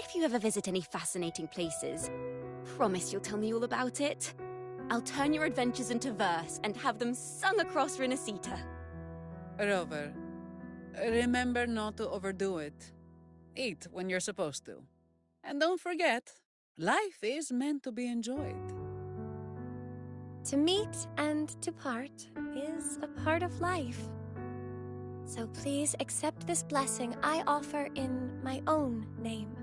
Speaker 13: If you ever visit any fascinating places, promise you'll tell me all about it. I'll turn your adventures into verse and have them sung across Renacita.
Speaker 12: Rover, remember not to overdo it. Eat when you're supposed to. And don't forget, life is meant to be enjoyed.
Speaker 3: To meet and to part is a part of life. So please accept this blessing I offer in my own name.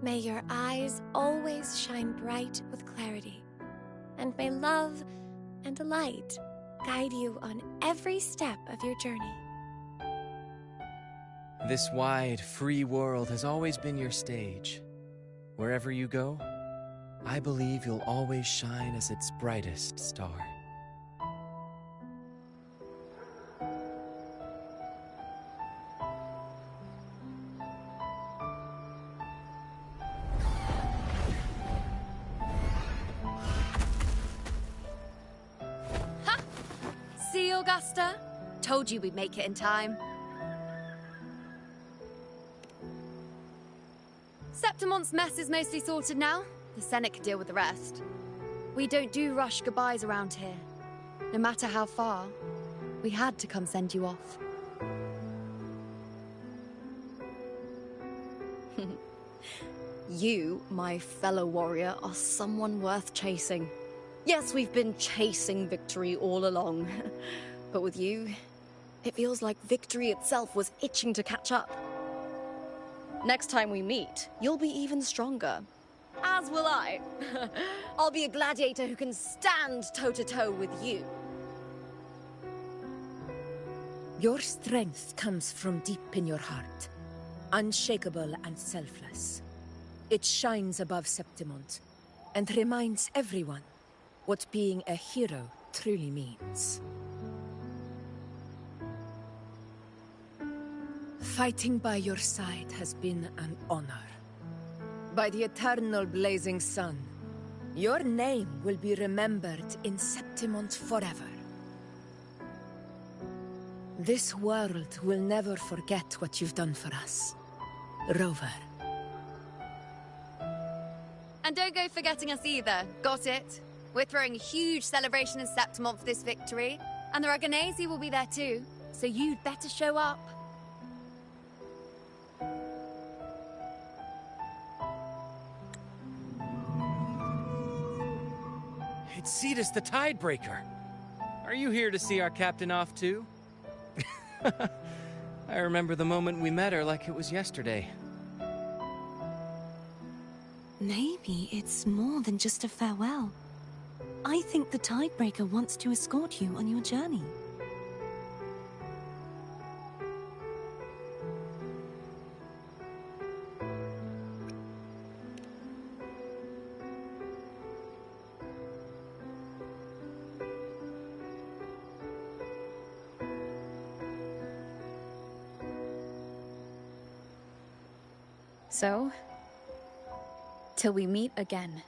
Speaker 3: May your eyes always shine bright with clarity, and may love and light guide you on every step of your journey.
Speaker 15: This wide, free world has always been your stage. Wherever you go, I believe you'll always shine as its brightest star.
Speaker 13: See, Augusta? Told you we'd make it in time. Septimont's mess is mostly sorted now. The Senate can deal with the rest. We don't do rush goodbyes around here, no matter how far.
Speaker 17: We had to come send you off. You, my fellow warrior, are someone worth chasing. Yes, we've been chasing victory all along. But with you, it feels like victory itself was itching to catch up. Next time we meet, you'll be even stronger. As will I. I'll be a gladiator who can stand toe-to-toe with you.
Speaker 7: Your strength comes from deep in your heart, unshakable and selfless. It shines above Septimont, and reminds everyone what being a hero truly means. Fighting by your side has been an honor. By the eternal blazing sun, your name will be remembered in Septimont forever. This world will never forget what you've done for us, Rover.
Speaker 17: And don't go forgetting us either, got it? We're throwing a huge celebration in Septimont for this victory, and the Raganesi will be there too, so you'd better show up.
Speaker 15: It's Cetus the Tidebreaker. Are you here to see our captain off too? I remember the moment we met her like it was yesterday.
Speaker 5: Maybe it's more than just a farewell. I think the Tidebreaker wants to escort you on your journey.
Speaker 23: So, till we meet again.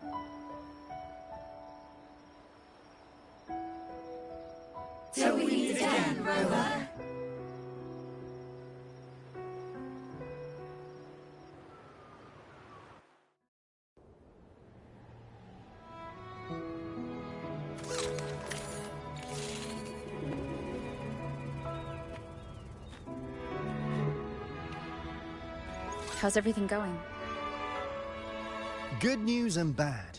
Speaker 16: Till we meet again, Rover.
Speaker 23: How's everything going?
Speaker 6: Good news and bad.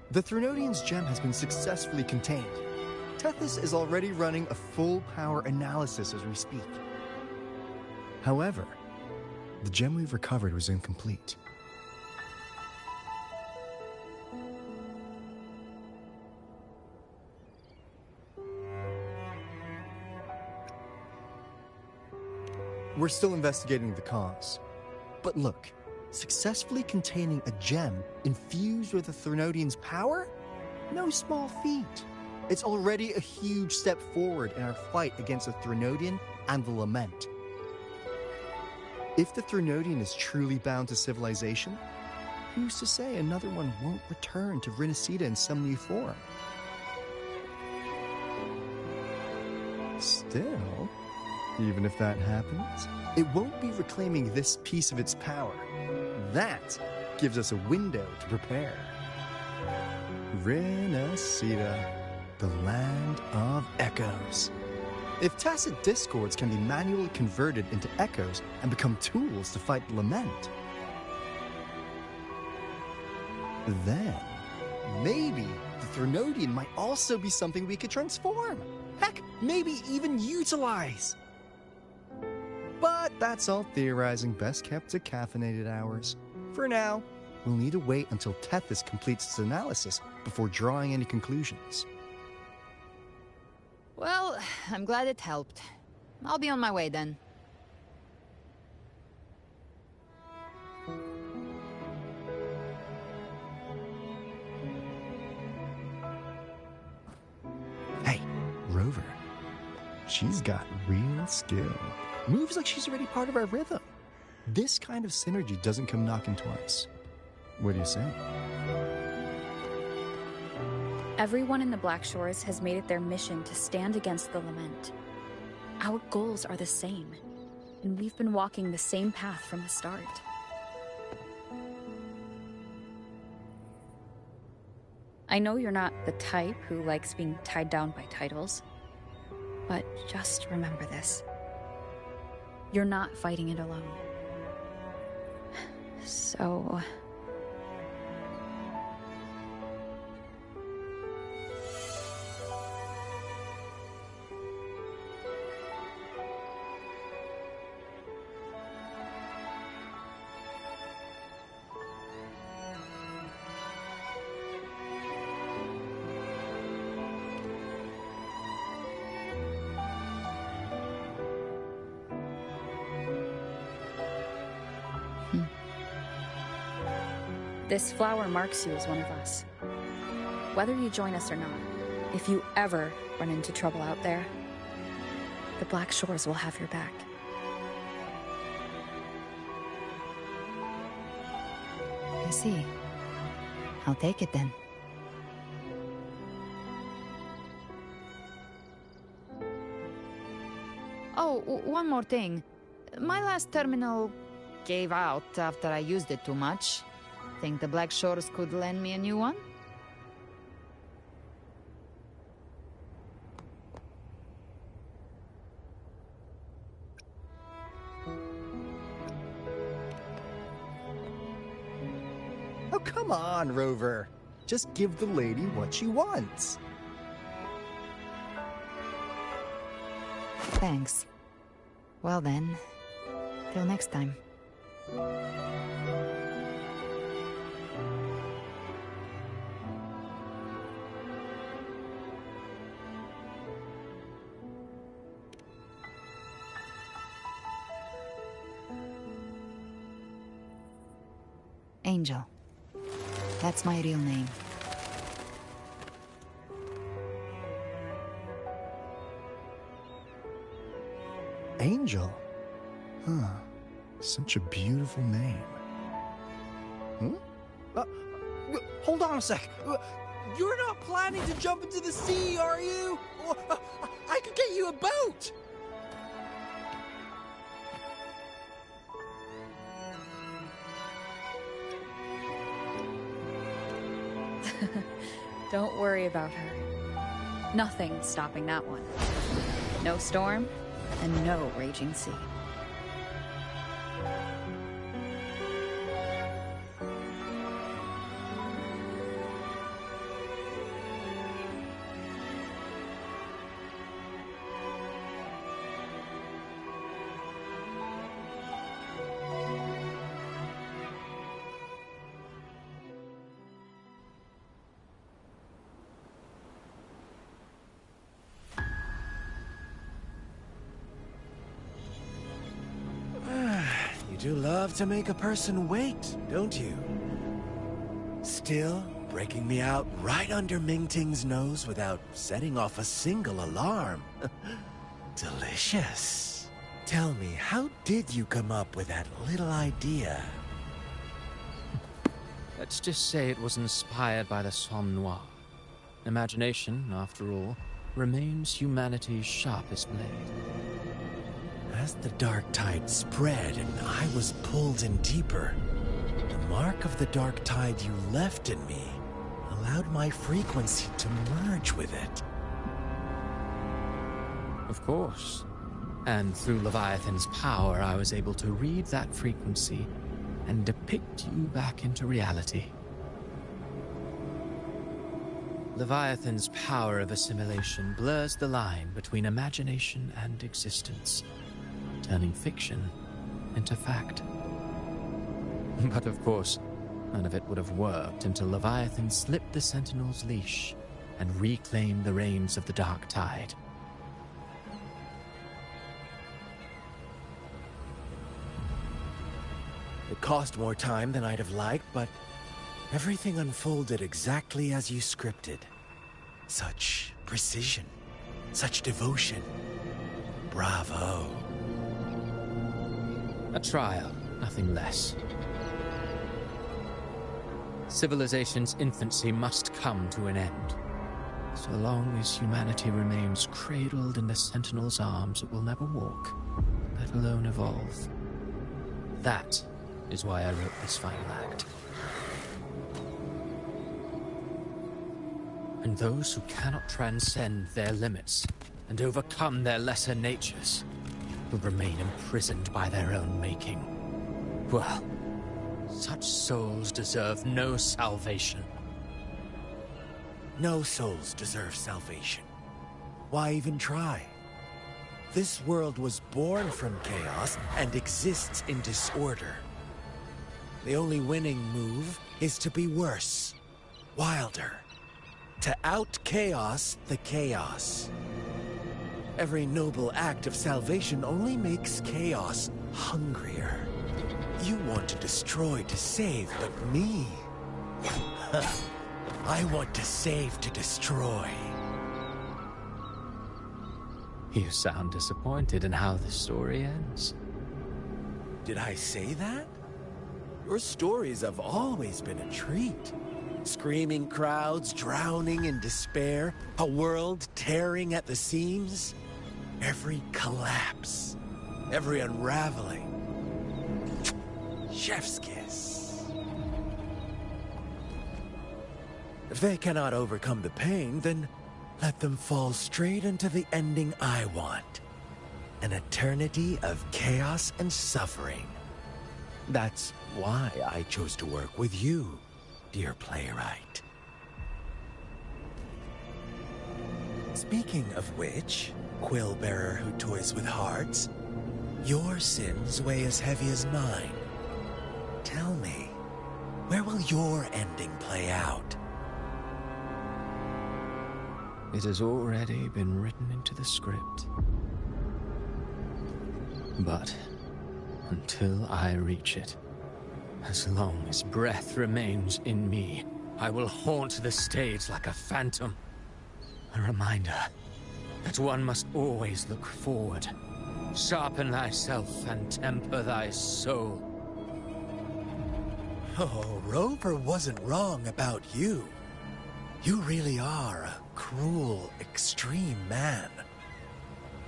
Speaker 6: The Threnodian's gem has been successfully contained. Tethys is already running a full power analysis as we speak. However, the gem we've recovered was incomplete. We're still investigating the cause. But look, successfully containing a gem infused with the Threnodian's power? No small feat. It's already a huge step forward in our fight against the Threnodian and the Lament. If the Threnodian is truly bound to civilization, who's to say another one won't return to Rinascita in some new form? Still, even if that happens, it won't be reclaiming this piece of its power. That gives us a window to prepare. Rinascita, the land of echoes. If tacit discords can be manually converted into echoes and become tools to fight the Lament, then maybe the Threnodian might also be something we could transform. Heck, maybe even utilize. But that's all theorizing best kept to caffeinated hours. For now, we'll need to wait until Tethys completes its analysis before drawing any conclusions.
Speaker 10: Well, I'm glad it helped. I'll be on my way then.
Speaker 6: Hey, Rover. She's got real skill. Moves like she's already part of our rhythm. This kind of synergy doesn't come knocking twice. What do you say?
Speaker 23: Everyone in the Black Shores has made it their mission to stand against the Lament. Our goals are the same, and we've been walking the same path from the start. I know you're not the type who likes being tied down by titles, but just remember this. You're not fighting it alone. So... This flower marks you as one of us. Whether you join us or not, if you ever run into trouble out there, the Black Shores will have your back.
Speaker 10: I see. I'll take it then. Oh, one more thing. My last terminal gave out after I used it too much. Think the Black Shores could lend me a new one?
Speaker 6: Oh, come on, Rover. Just give the lady what she wants.
Speaker 10: Thanks. Well then, till next time. Angel. That's my real name.
Speaker 6: Angel? Huh. Such a beautiful name.
Speaker 4: Hold on a sec. You're not planning to jump into the sea, are you? I could get you a boat!
Speaker 23: Don't worry about her. Nothing's stopping that one. No storm, and no raging sea.
Speaker 18: You do love to make a person wait, don't you? Still breaking me out right under Mingting's nose without setting off a single alarm. Delicious. Tell me, how did you come up with that little idea?
Speaker 15: Let's just say it was inspired by the Somme Noir. Imagination, after all, remains humanity's sharpest blade.
Speaker 18: As the dark tide spread and I was pulled in deeper, the mark of the dark tide you left in me allowed my frequency to merge with it.
Speaker 15: Of course. And through Leviathan's power, I was able to read that frequency and depict you back into reality. Leviathan's power of assimilation blurs the line between imagination and existence, turning fiction into fact. But of course, none of it would have worked until Leviathan slipped the Sentinel's leash and reclaimed the reins of the Dark Tide.
Speaker 18: It cost more time than I'd have liked, but everything unfolded exactly as you scripted. Such precision, such devotion. Bravo.
Speaker 15: A trial, nothing less. Civilization's infancy must come to an end. So long as humanity remains cradled in the Sentinel's arms, it will never walk, let alone evolve. That is why I wrote this final act. And those who cannot transcend their limits and overcome their lesser natures will remain imprisoned by their own making. Well, such souls deserve no salvation.
Speaker 18: No souls deserve salvation. Why even try? This world was born from chaos and exists in disorder. The only winning move is to be worse, wilder, to out-chaos the chaos. Every noble act of salvation only makes chaos hungrier. You want to destroy to save, but me? I want to save to destroy.
Speaker 15: You sound disappointed in how the story ends.
Speaker 18: Did I say that? Your stories have always been a treat. Screaming crowds drowning in despair, a world tearing at the seams. Every collapse, every unraveling. Chef's kiss. If they cannot overcome the pain, then let them fall straight into the ending I want. An eternity of chaos and suffering. That's why I chose to work with you, dear playwright. Speaking of which, quill bearer who toys with hearts, your sins weigh as heavy as mine. Tell me, where will your ending play out?
Speaker 15: It has already been written into the script. But until I reach it, as long as breath remains in me, I will haunt the stage like a phantom. A reminder that one must always look forward. Sharpen thyself and temper thy soul.
Speaker 18: Oh, Rover wasn't wrong about you. You really are a cruel, extreme man.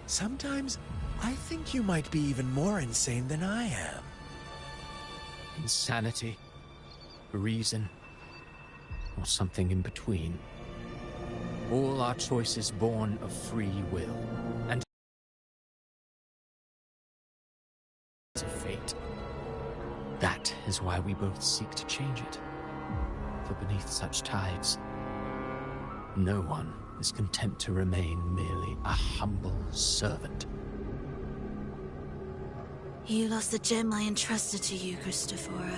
Speaker 18: Sometimes I think you might be even more insane than I am.
Speaker 15: Insanity, reason, or something in between. All our choices born of free will, and of fate. That is why we both seek to change it. For beneath such tides, no one is content to remain merely a humble servant.
Speaker 8: You lost the gem I entrusted to you, Christophora.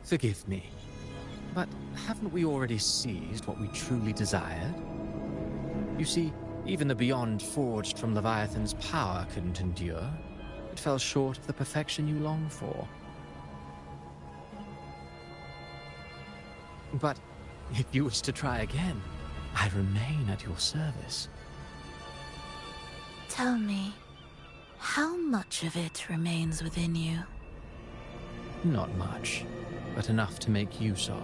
Speaker 15: Forgive me, but haven't we already seized what we truly desired? You see, even the beyond forged from Leviathan's power couldn't endure. It fell short of the perfection you long for. But if you wish to try again, I remain at your service.
Speaker 8: Tell me, how much of it remains within you?
Speaker 15: Not much, but enough to make use of.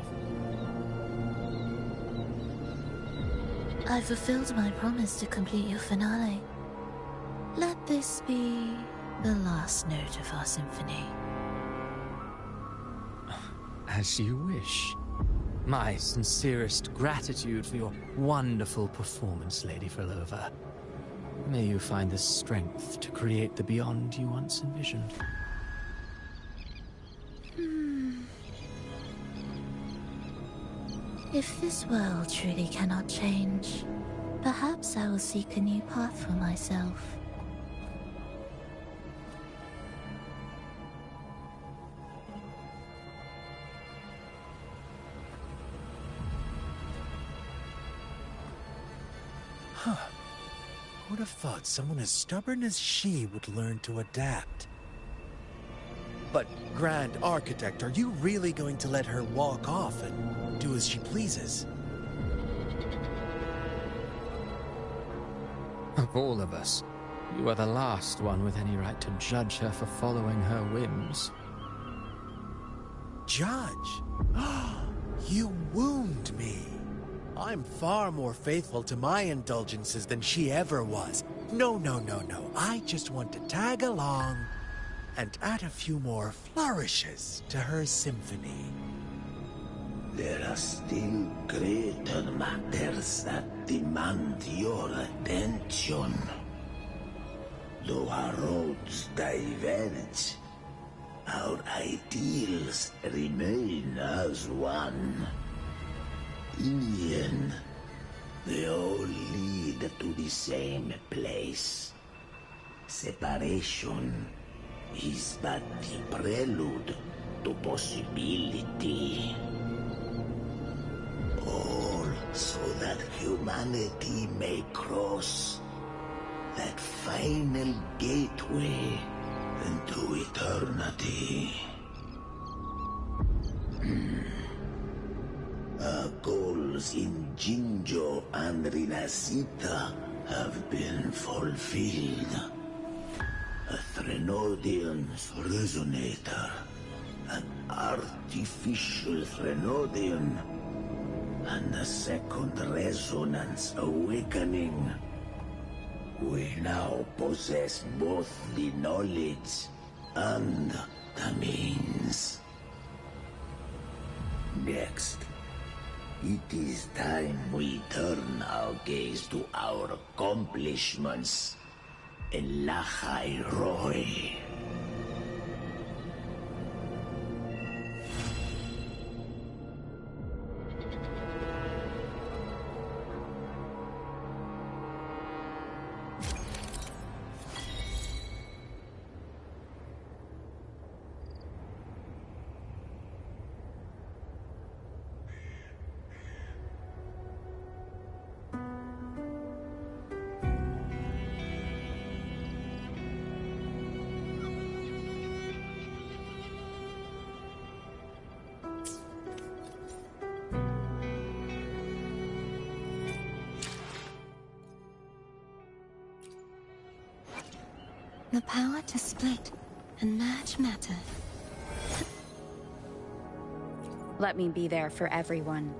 Speaker 8: I fulfilled my promise to complete your finale. Let this be the last note of our symphony.
Speaker 15: As you wish. My sincerest gratitude for your wonderful performance, Lady Frolova. May you find the strength to create the beyond you once envisioned.
Speaker 8: If this world truly cannot change, perhaps I will seek a new path for myself.
Speaker 18: Huh. I would have thought someone as stubborn as she would learn to adapt. But, Grand Architect, are you really going to let her walk off and do as she pleases?
Speaker 15: Of all of us, you are the last one with any right to judge her for following her whims.
Speaker 18: Judge? You wound me. I'm far more faithful to my indulgences than she ever was. No. I just want to tag along and add a few more flourishes to her symphony.
Speaker 11: There are still greater matters that demand your attention. Though our roads diverge, our ideals remain as one. In the end, they all lead to the same place. Separation is but the prelude to possibility. All so that humanity may cross that final gateway into eternity. Our goals in Jinjo and Rinasita have been fulfilled. A Threnodian's resonator, an artificial Threnodian, and a second resonance awakening. We now possess both the knowledge and the means. Next, it is time we turn our gaze to our accomplishments in Lahai Roy.
Speaker 5: The power to split and merge matter.
Speaker 23: Let me be there for everyone.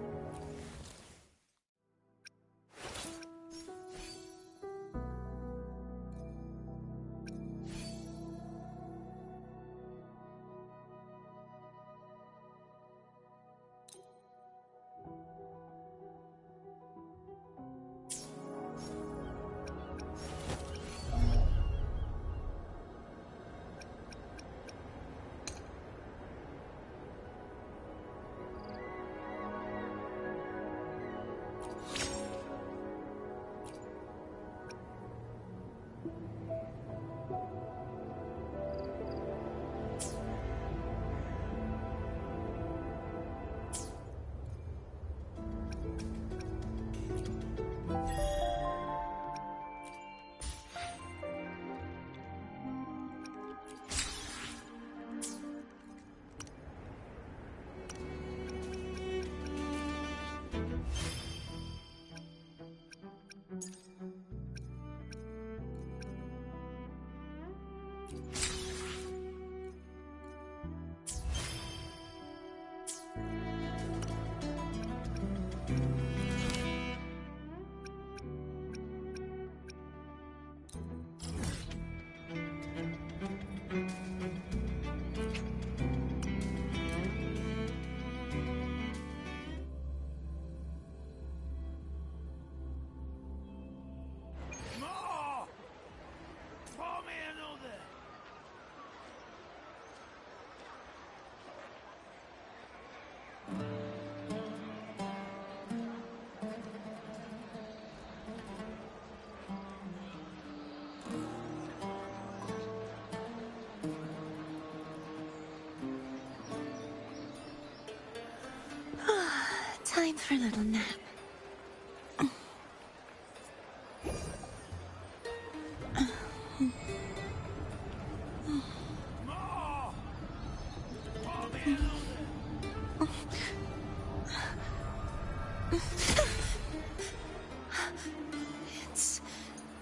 Speaker 5: Time for a little nap.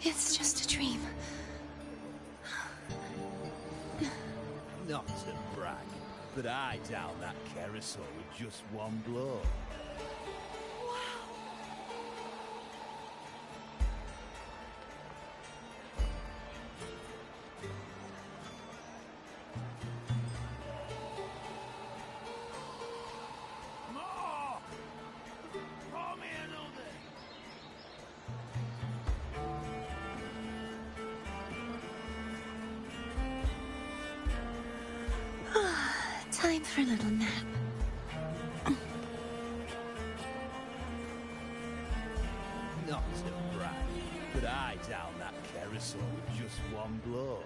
Speaker 5: It's just a dream.
Speaker 14: Not to brag, but I down that carousel with just one blow.
Speaker 5: for a little nap.
Speaker 14: Not to brag, but I down that carousel with just one blow.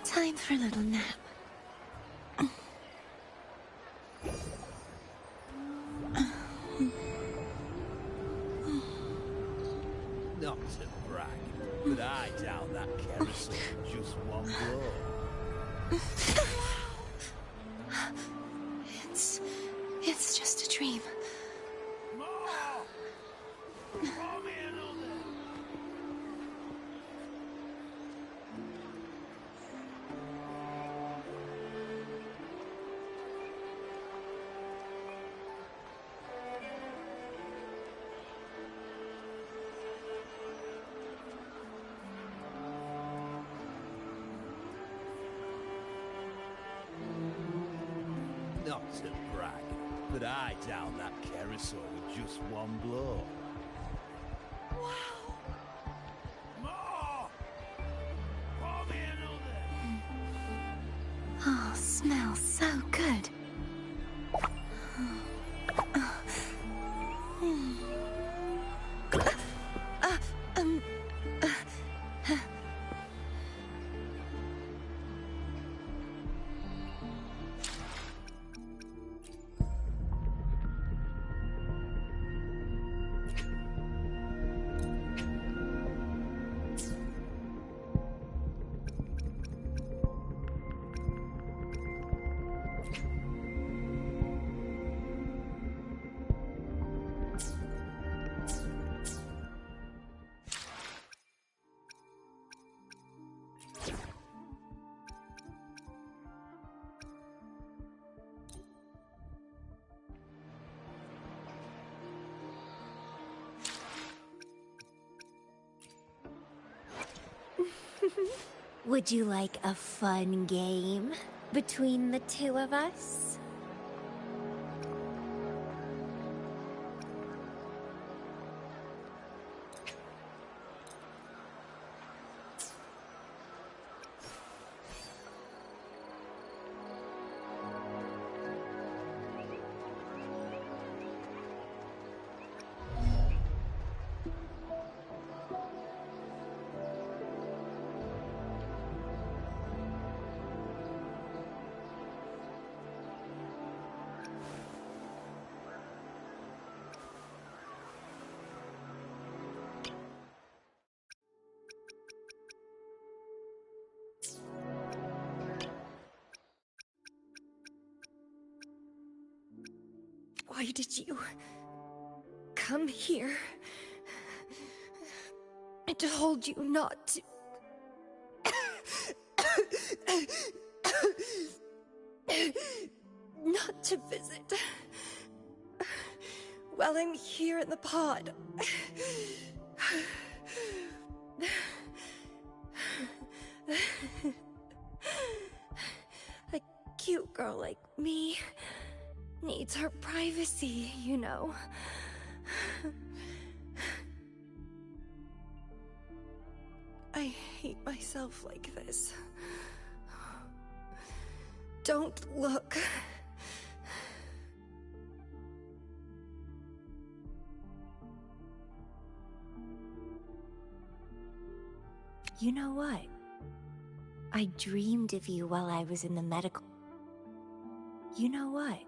Speaker 5: Time for a little nap.
Speaker 14: Not to brag, but I down that carousel with just one blow.
Speaker 5: It's just a dream.
Speaker 14: Not to brag, but I down that carousel with just one blow.
Speaker 5: Oh, smells so good.
Speaker 1: Would you like a fun game between the two of us?
Speaker 3: Why did you come here? I told you not to. Not to visit. While I'm here in the pod. A cute girl like me needs her privacy, you know. I hate myself like this. Don't look.
Speaker 1: You know what? I dreamed of you while I was in the medical... You know what?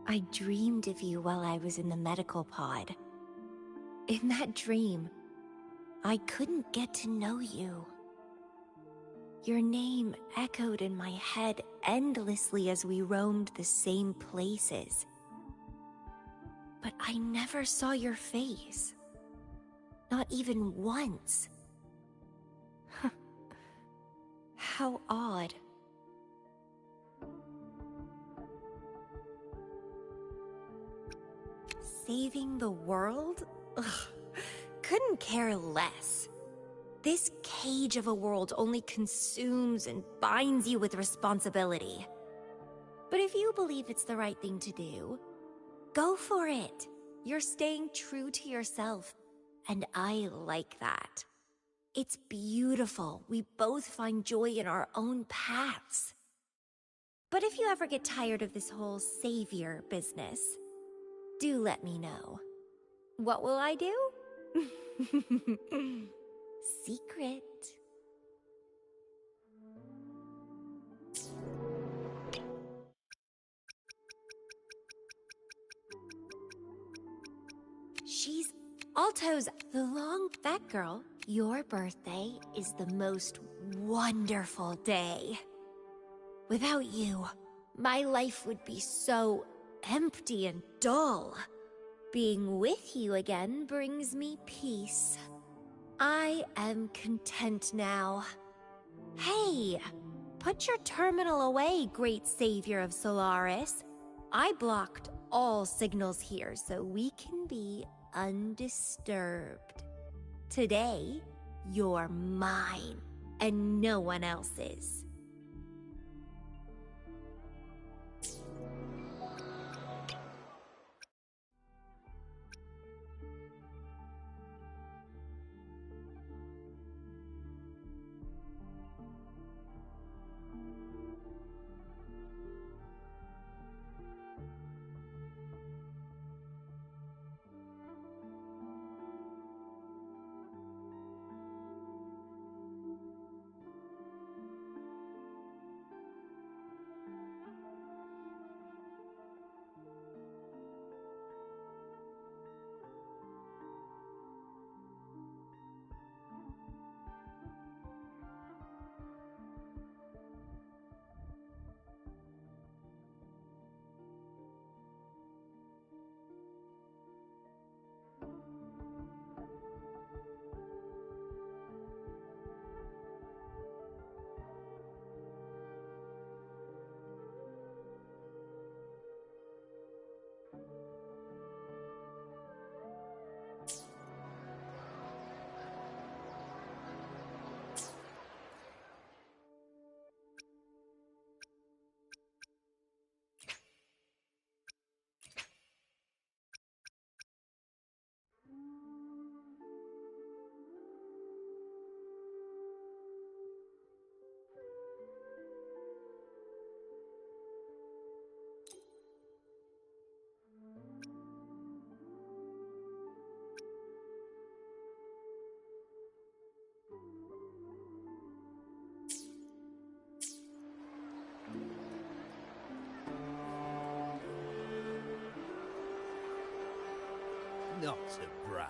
Speaker 1: I dreamed of you while I was in the medical pod. In that dream, I couldn't get to know you. Your name echoed in my head endlessly as we roamed the same places. But I never saw your face. Not even once. How odd. Saving the world? Ugh, couldn't care less. This cage of a world only consumes and binds you with responsibility. But if you believe it's the right thing to do, go for it. You're staying true to yourself, and I like that. It's beautiful. We both find joy in our own paths. But if you ever get tired of this whole savior business, do let me know. What will I do? Secret. She's Alto's that girl. Your birthday is the most wonderful day. Without you, my life would be so empty and dull. Being with you again brings me peace. I am content now. Hey, put your terminal away, great savior of Solaris. I blocked all signals here so we can be undisturbed. Today, you're mine, and no one else's.
Speaker 14: Not to brag,